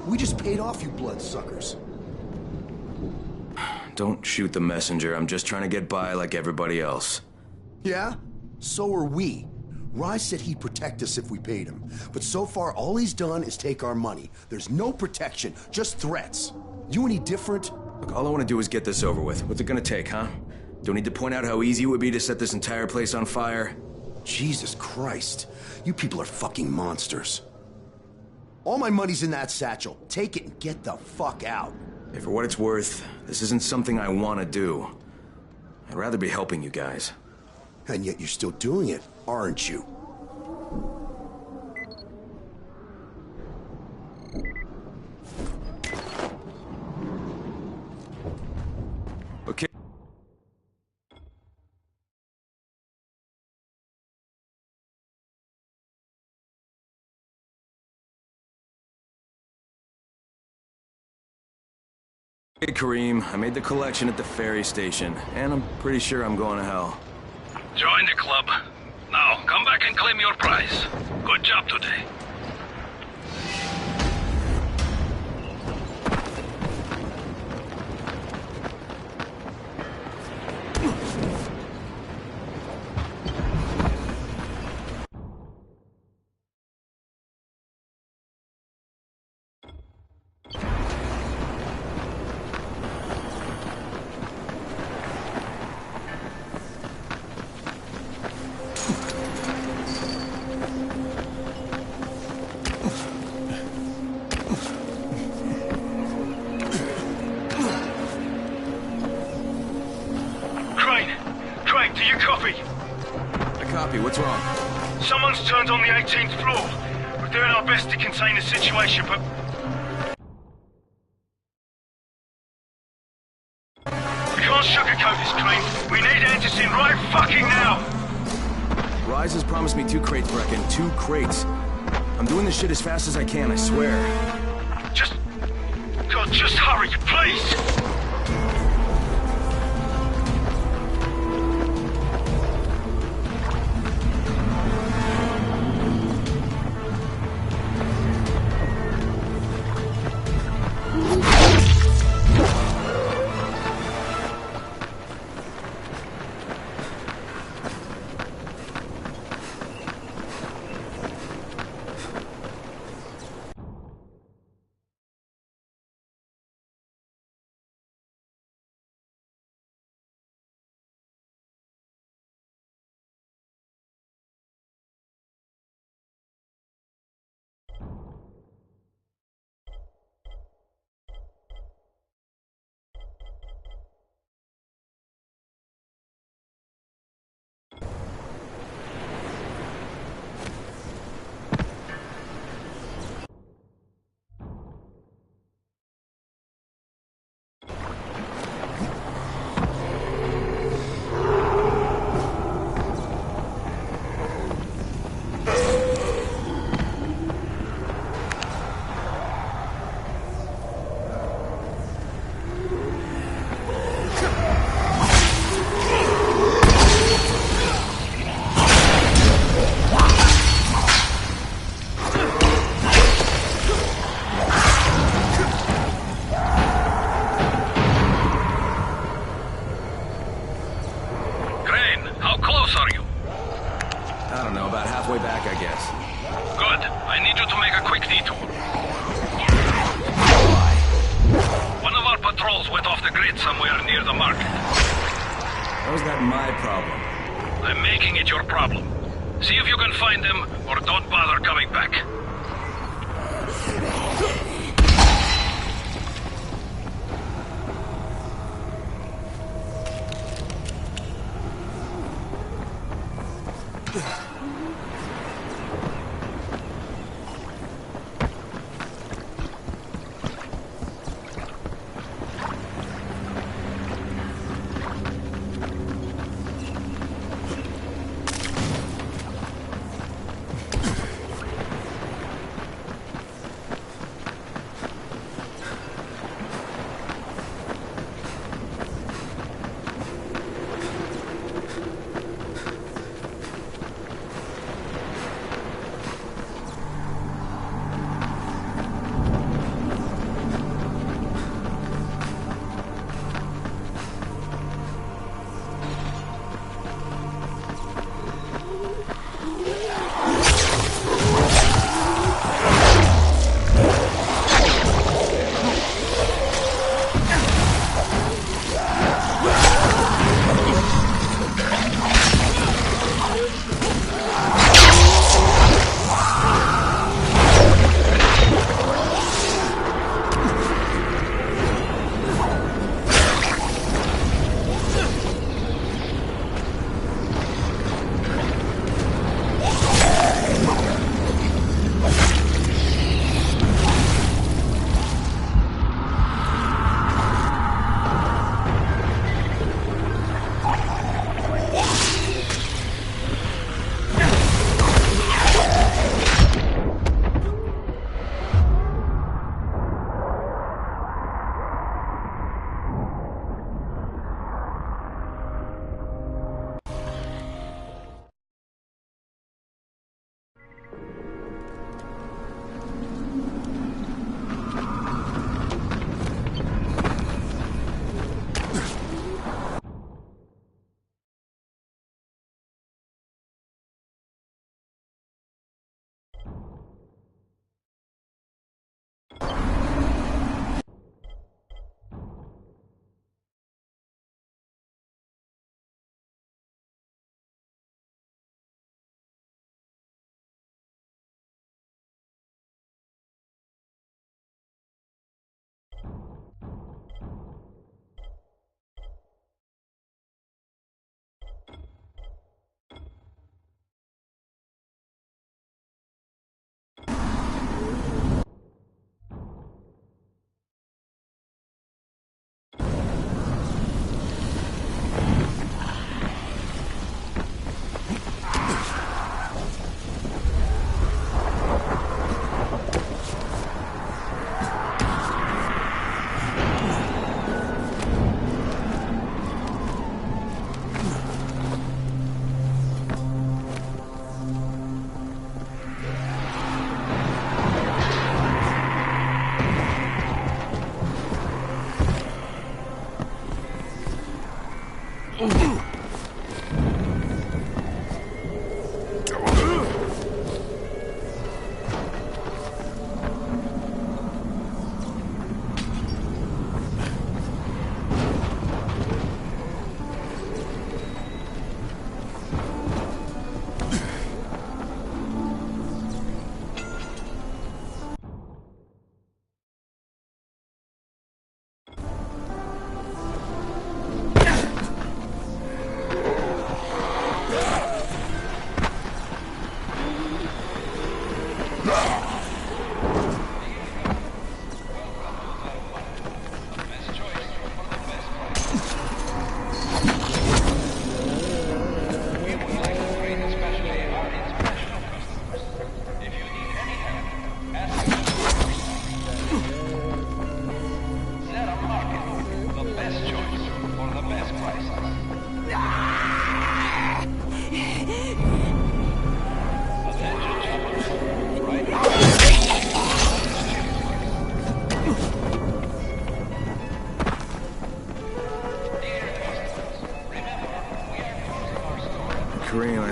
M: We just paid off you bloodsuckers.
A: Don't shoot the messenger. I'm just trying to get by like everybody else.
M: Yeah? So are we. Rise said he'd protect us if we paid him. But so far, all he's done is take our money. There's no protection, just threats. You any different?
A: Look, all I want to do is get this over with. What's it gonna take, huh? Don't need to point out how easy it would be to set this entire place on fire.
M: Jesus Christ. You people are fucking monsters. All my money's in that satchel. Take it and get the fuck out.
A: Hey, for what it's worth, this isn't something I want to do. I'd rather be helping you guys.
M: And yet you're still doing it, aren't you?
A: Okay. Hey, Kareem, I made the collection at the ferry station, and I'm pretty sure I'm going to hell.
L: Join the club. Now, come back and claim your prize. Good job today.
A: What's wrong?
P: Someone's turned on the 18th floor. We're doing our best to contain the situation, but... we can't sugarcoat this, Crane. We need Anderson right fucking now!
A: Rise has promised me 2 crates, Brecken. 2 crates. I'm doing this shit as fast as I can, I swear.
P: God, just hurry, please!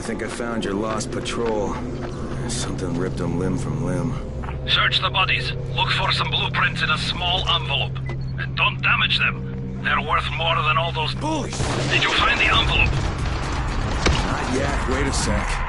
A: think I found your lost patrol. Something ripped them limb from limb.
L: Search the bodies. Look for some blueprints in a small envelope. And don't damage them. They're worth more than all those bullies. Did you find the envelope?
A: Not yet. Wait a sec.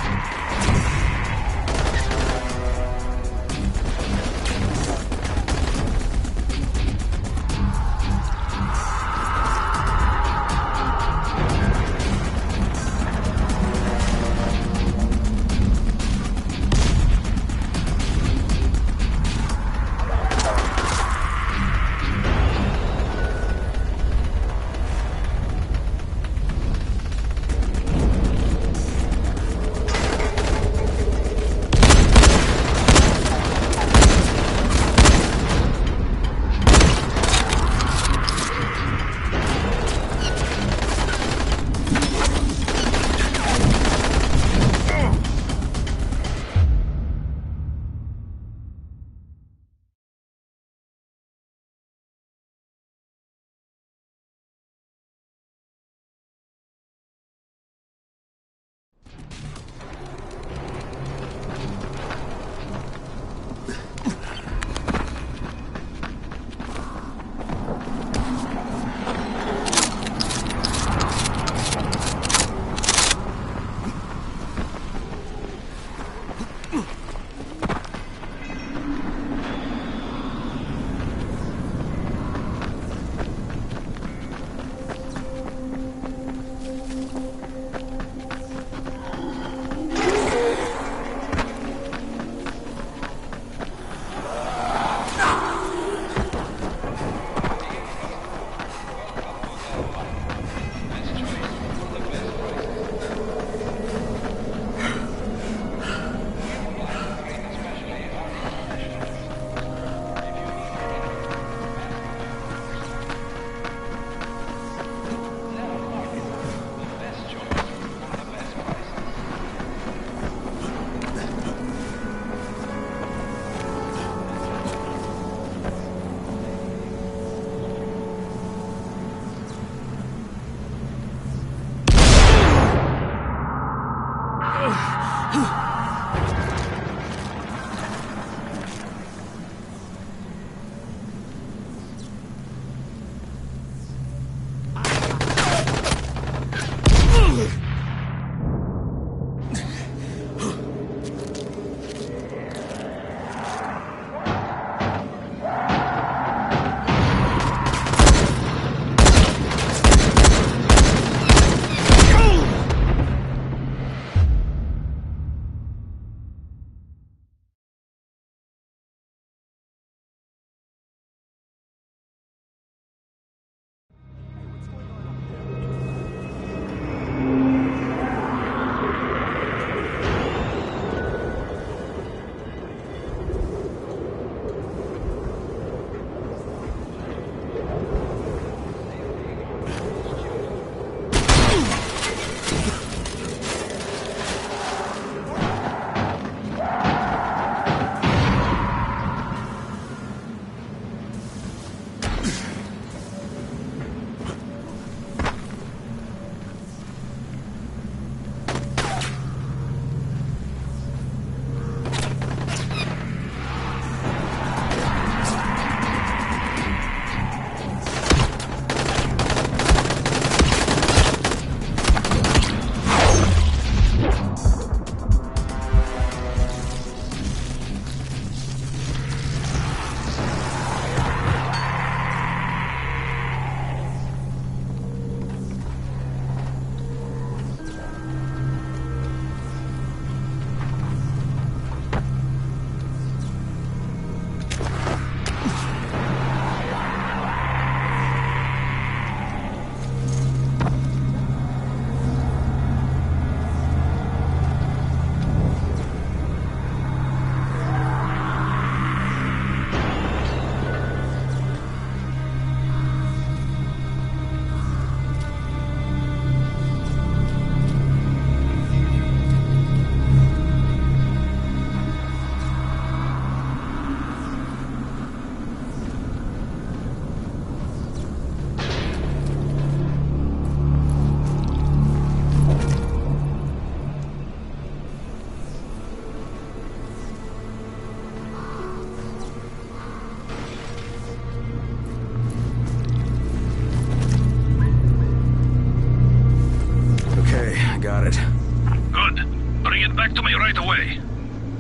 P: right away.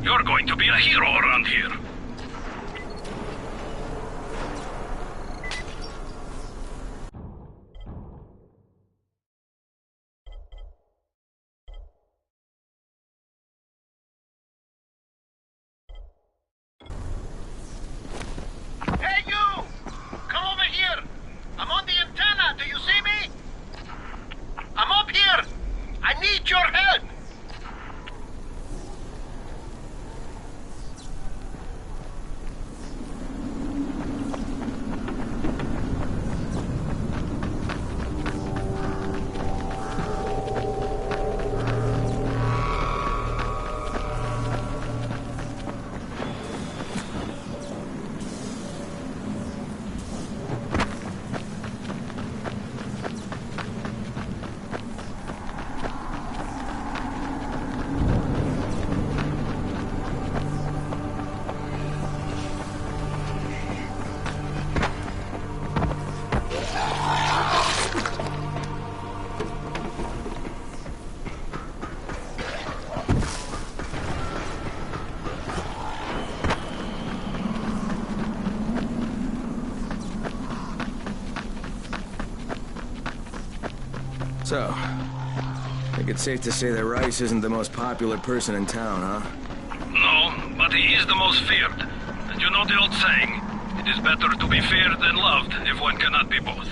P: You're going to be a hero around here.
T: Hey, you! Come over here! I'm on the antenna, do you see me? I'm up here! I need your help!
A: So, I think it's safe to say that Rice isn't the most popular person in town, huh?
P: No, but he is the most feared. And you know the old saying, it is better to be feared than loved if one cannot be both.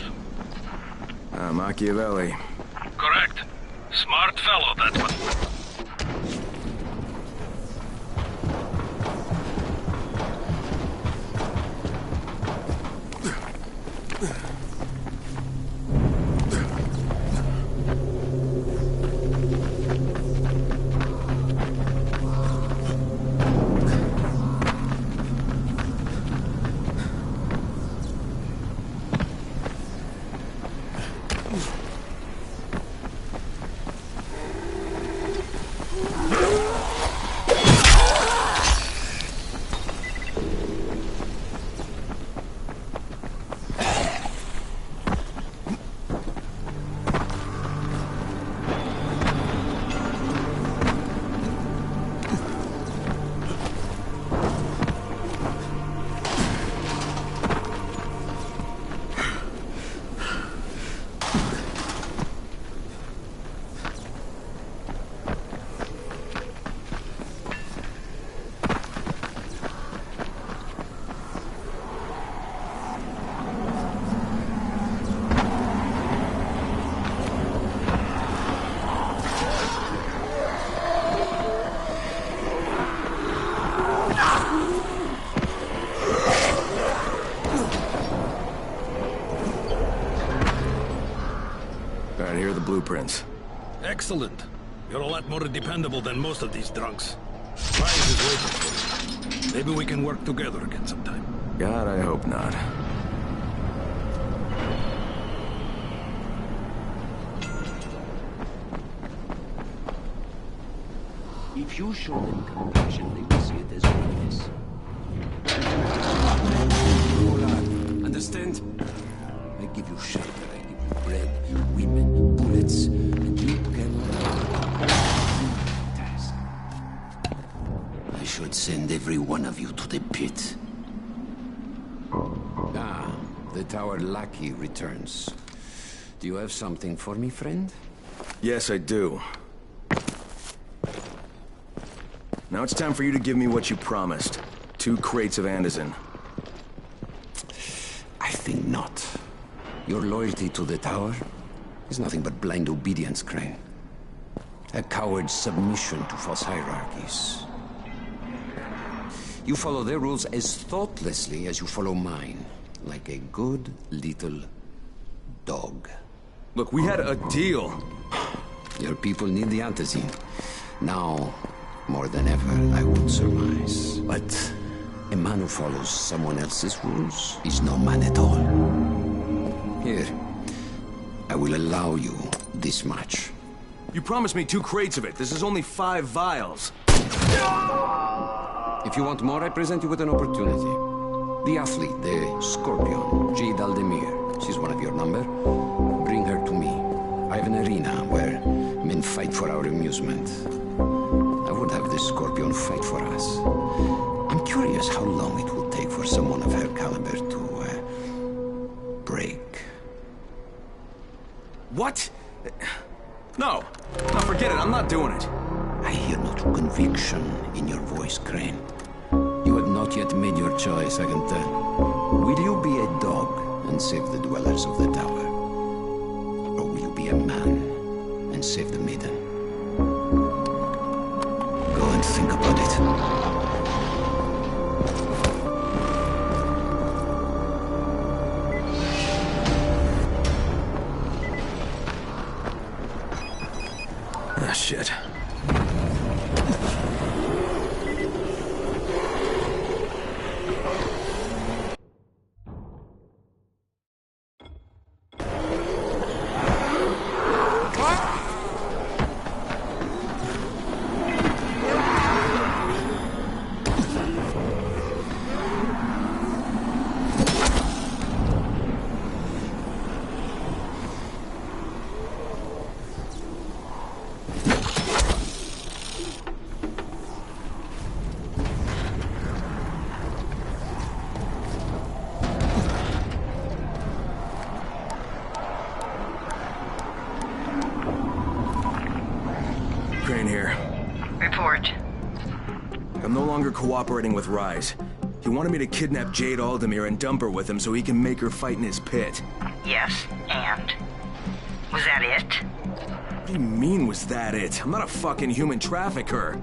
A: Machiavelli.
P: Correct. Smart fellow, that one.
A: Alright, here are the blueprints.
L: Excellent. You're a lot more dependable than most of these drunks. Rise is waiting for you. Maybe we can work together again sometime.
A: God, I hope not.
J: If you show them compassion, they will see it as weakness. Hola, understand? I give you shelter, I give you bread, women, bullets, and you can task. I should send every one of you to the pit. Ah, the tower lackey returns. Do you have something for me, friend?
A: Yes, I do. Now it's time for you to give me what you promised. 2 crates of Anderson.
J: I think not. Your loyalty to the tower is nothing but blind obedience, Crane. A coward's submission to false hierarchies. You follow their rules as thoughtlessly as you follow mine. Like a good little dog.
A: Look, we had a deal.
J: Your people need the antizin. Now, more than ever, I would surmise. But a man who follows someone else's rules is no man at all. Here, I will allow you this much.
A: You promised me 2 crates of it. This is only 5 vials.
J: If you want more, I present you with an opportunity. The athlete, the Scorpion, Jade Aldemir. She's one of your number. Bring her to me. I have an arena where men fight for our amusement. I would have this Scorpion fight for us. I'm curious how long it will take for someone of her caliber to, break.
A: What? No. No, forget it. I'm not doing it.
J: I hear no true conviction in your voice, Crane. You have not yet made your choice, I can tell. Will you be a dog and save the dwellers of the tower? Or will you be a man and save the maiden? Go and think about it.
A: Ah, shit. Crane here.
C: Report.
A: I'm no longer cooperating with Rise. He wanted me to kidnap Jade Aldemir and dump her with him so he can make her fight in his pit.
C: Yes, and? Was that it?
A: What do you mean, was that it? I'm not a fucking human trafficker.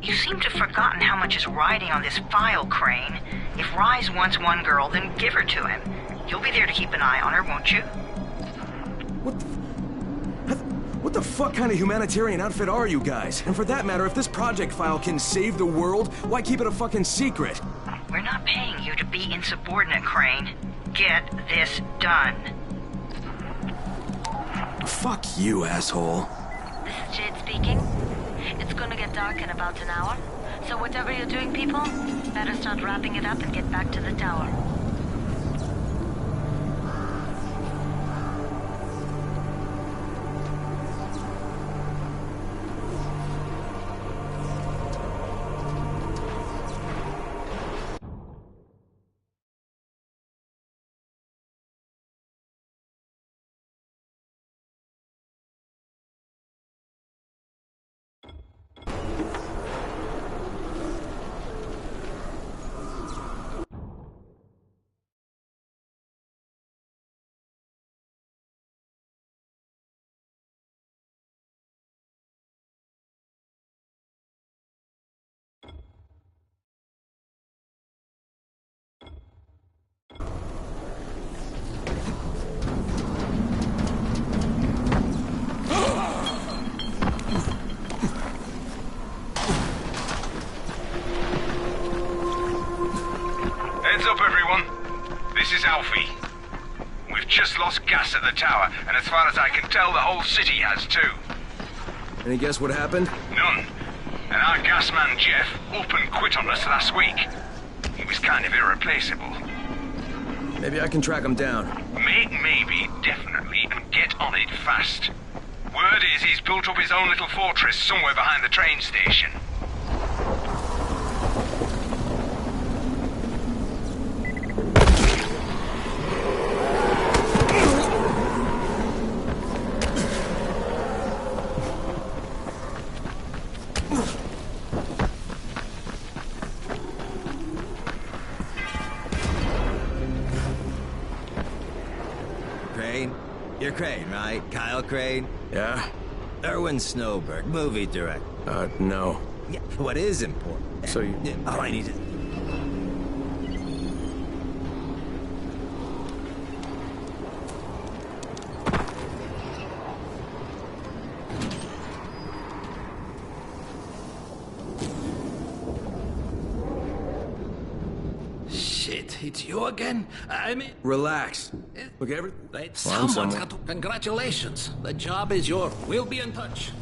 C: You seem to have forgotten how much is riding on this file, Crane. If Rise wants one girl, then give her to him. You'll be there to keep an eye on her, won't you?
A: What the fuck kind of humanitarian outfit are you guys? And for that matter, if this project file can save the world, why keep it a fucking secret?
C: We're not paying you to be insubordinate, Crane. Get this done.
A: Fuck you, asshole.
O: This is Jade speaking. It's gonna get dark in about an hour. So whatever you're doing, people, better start wrapping it up and get back to the tower.
S: Heads up, everyone. This is Alfie. We've just lost gas at the tower, and as far as I can tell, the whole city has too.
A: Any guess what happened?
S: None. And our gas man, Jeff, up and quit on us last week. He was kind of irreplaceable.
A: Maybe I can track him down.
S: Make maybe definitely and get on it fast. Word is he's built up his own little fortress somewhere behind the train station.
E: Crane? You're Crane, right? Kyle Crane?
A: Yeah?
E: Erwin Snowberg, movie director.
A: No.
E: Yeah, what is important?
A: So you...
E: All I need is...
L: Shit, it's you again? I mean...
A: Relax. Look,
L: Someone's got to... Congratulations. The job is yours. We'll be in touch.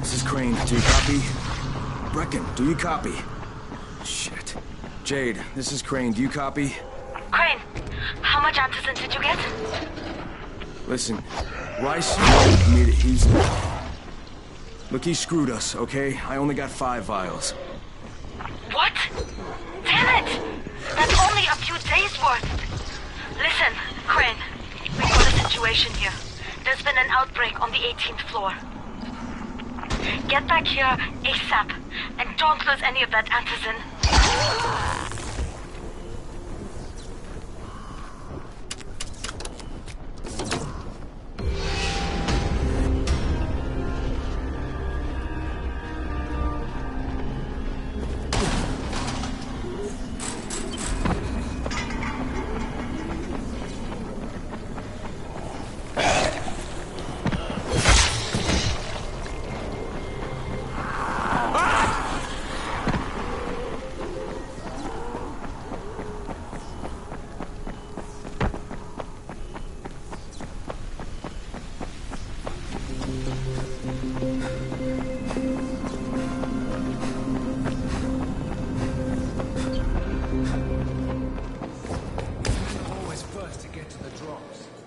A: This is Crane. Do you copy? Brecken, do you copy? Shit. Jade, this is Crane. Do you copy?
O: Crane, how much antizin did you get?
A: Listen, Rice wanted me to... He's... Look, he screwed us, okay? I only got 5 vials.
O: What? Damn it! That's only a few days worth. Listen, Crane, we've got a situation here. There's been an outbreak on the 18th floor. Get back here ASAP, and don't lose any of that antizin.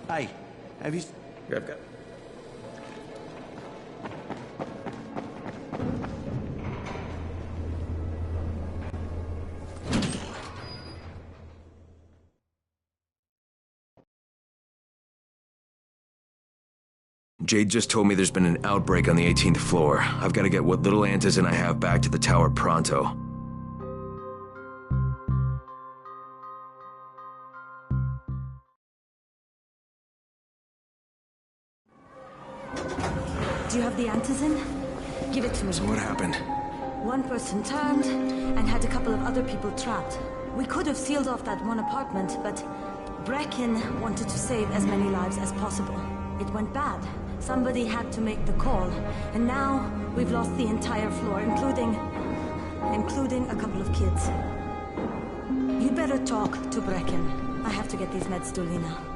D: Hey, have you...
A: I've got... Jade just told me there's been an outbreak on the 18th floor. I've got to get what little antizin I have back to the tower pronto.
F: Do you have the antizin? Give it to me.
A: So what happened?
F: One person turned and had a couple of other people trapped. We could have sealed off that one apartment, but Brecken wanted to save as many lives as possible. It went bad. Somebody had to make the call, and now we've lost the entire floor, including a couple of kids. You'd better talk to Brecken. I have to get these meds to Lena.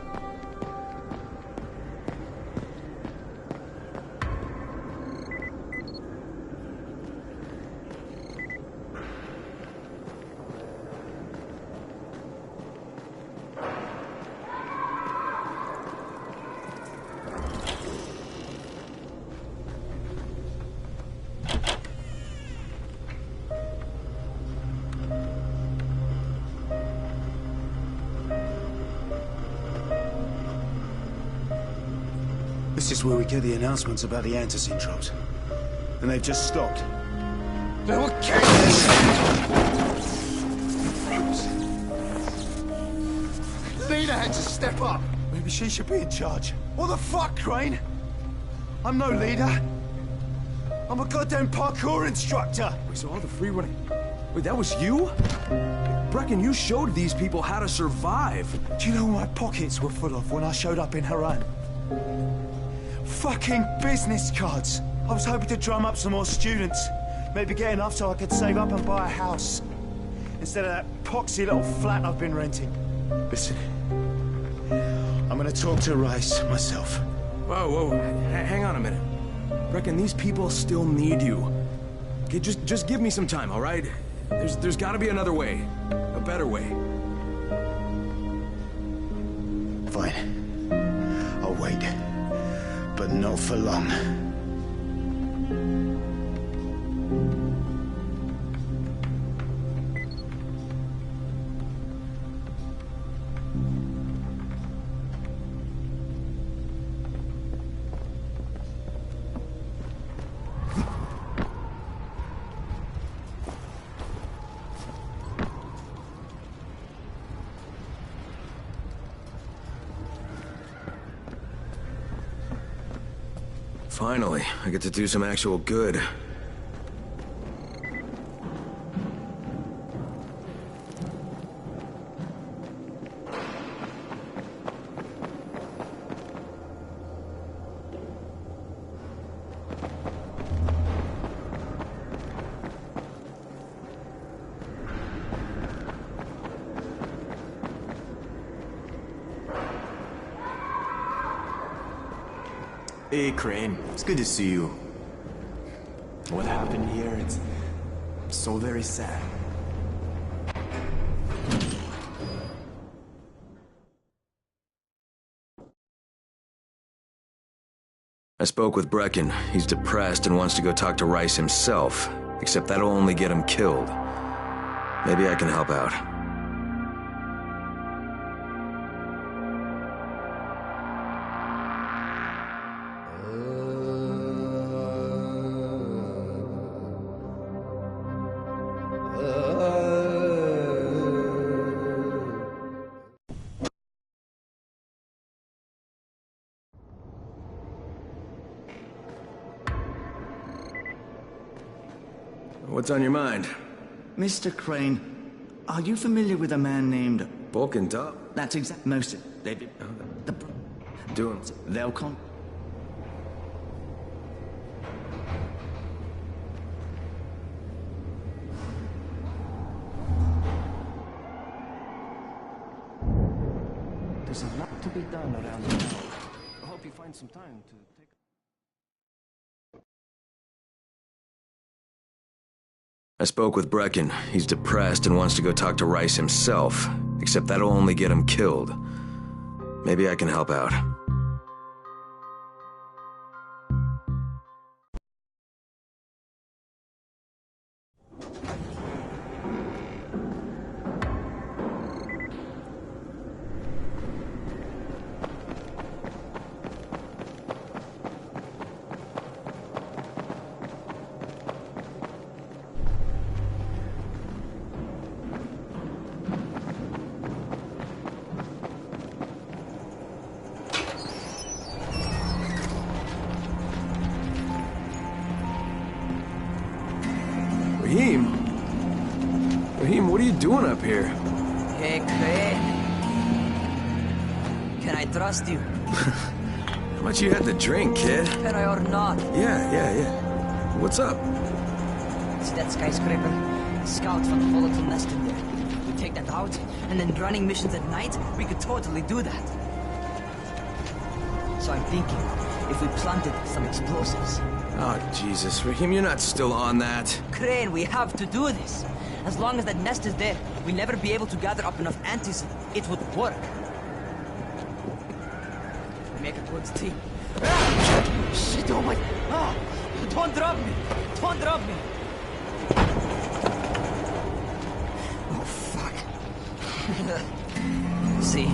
D: This is where we get the announcements about the antizin drops. And they've just stopped. They were Lena had to step up. Maybe she should be in charge. What the fuck, Crane? I'm no leader. I'm a goddamn parkour instructor.
A: Wait, so all the free running... Wait, that was you? Brecken, you showed these people how to survive.
D: Do you know what my pockets were full of when I showed up in Haran? Fucking business cards. I was hoping to drum up some more students. Maybe get enough so I could save up and buy a house. Instead of that poxy little flat I've been renting. Listen, I'm gonna talk to Rice myself.
A: Whoa, hang on a minute. Brecken, these people still need you. Okay, just give me some time, all right? There's gotta be another way. A better way.
D: Fine. I'll wait. But not for long.
A: Finally, I get to do some actual good.
E: Hey, Crane. It's good to see you. What happened here, it's so very sad.
A: I spoke with Brecken. He's depressed and wants to go talk to Rice himself, except that'll only get him killed. Maybe I can help out. What's on your mind?
U: Mr. Crane, are you familiar with a man named...
A: Bulk and Dub?
U: That's exact... Most of... David...
A: Doing...
U: Velcon?
N: There's a lot to be done around here. I hope you find some time to take...
A: I spoke with Brecken. He's depressed and wants to go talk to Rice himself, except that'll only get him killed. Maybe I can help out. Raheem, what are you doing up here?
I: Hey, Crane. Can I trust you?
A: How much you had to drink, kid?
I: Can I or not?
A: Yeah. What's up?
I: See that skyscraper? The scout found a volatile nest in there. We take that out, and then running missions at night, we could totally do that. So I'm thinking, if we planted some explosives.
A: Oh, Jesus. Raheem, you're not still on that.
I: Crane, we have to do this. As long as that nest is there, we'll never be able to gather up enough antis. It would work. We make a good team. Ah! Shit, oh my... Ah! Don't drop me! Don't drop me! Oh, fuck. See?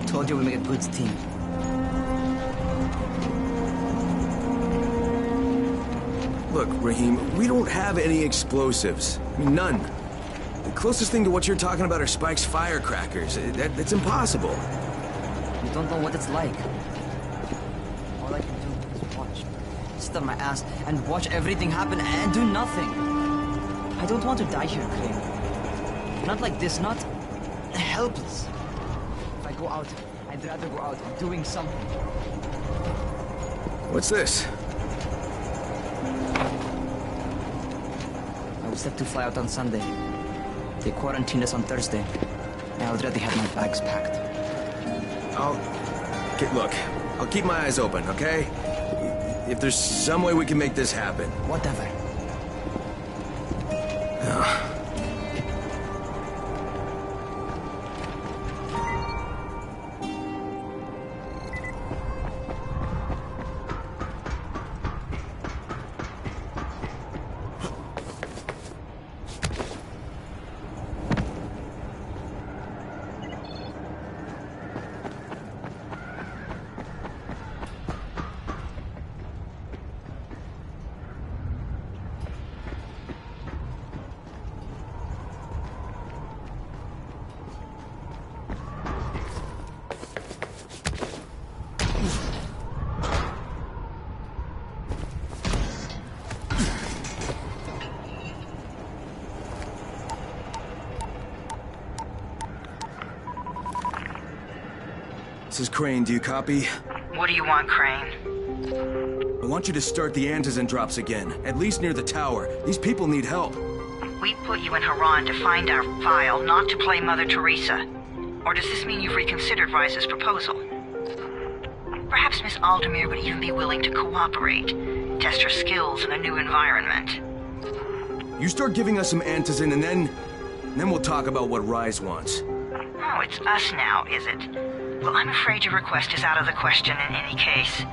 I: Told you we make a good team.
A: Look, Raheem, we don't have any explosives. I mean, none. The closest thing to what you're talking about are Spike's firecrackers. That's impossible.
I: You don't know what it's like. All I can do is watch. Sit on my ass and watch everything happen and do nothing. I don't want to die here, Crane. Not like this, not helpless. If I go out, I'd rather go out doing something.
A: What's this?
I: I was set to fly out on Sunday. They quarantined us on Thursday. I already had my bags packed.
A: Look, I'll keep my eyes open, okay? If there's some way we can make this happen.
I: Whatever.
A: This is Crane. Do you copy?
C: What do you want, Crane?
A: I want you to start the antizin drops again, at least near the tower. These people need help.
C: We put you in Haran to find our file, not to play Mother Teresa. Or does this mean you've reconsidered Rice's proposal? Perhaps Miss Aldermere would even be willing to cooperate. Test her skills in a new environment.
A: You start giving us some antizin and then we'll talk about what Rise wants.
C: Oh, it's us now, is it? Well, I'm afraid your request is out of the question in any case.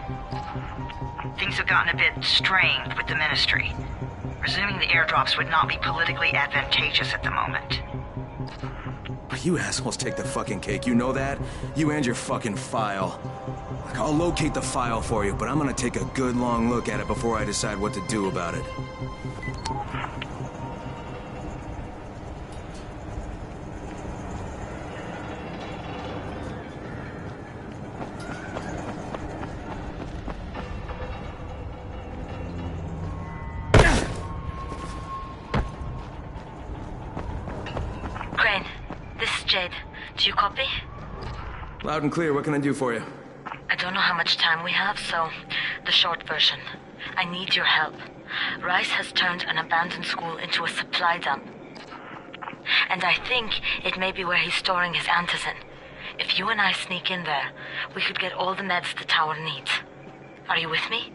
C: Things have gotten a bit strained with the Ministry. Resuming the airdrops would not be politically advantageous at the moment.
A: You assholes take the fucking cake, you know that? You and your fucking file. Like, I'll locate the file for you, but I'm gonna take a good long look at it before I decide what to do about it.
F: Crane, this is Jade. Do you copy?
A: Loud and clear, what can I do for you?
F: I don't know how much time we have, so the short version. I need your help. Rice has turned an abandoned school into a supply dump. And I think it may be where he's storing his antizin. If you and I sneak in there, we could get all the meds the tower needs. Are you with me?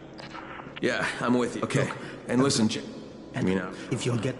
A: Yeah, I'm with you. Okay, and listen,
U: And if you'll get...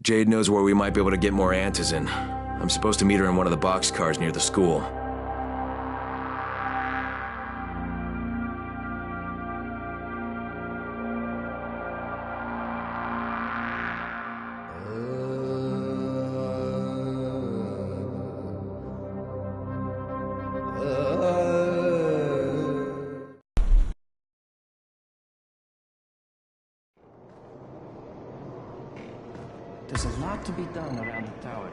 A: Jade knows where we might be able to get more antizin. I'm supposed to meet her in one of the boxcars near the school.
N: There's a lot to be done around the tower.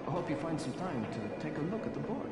N: I hope you find some time to take a look at the board.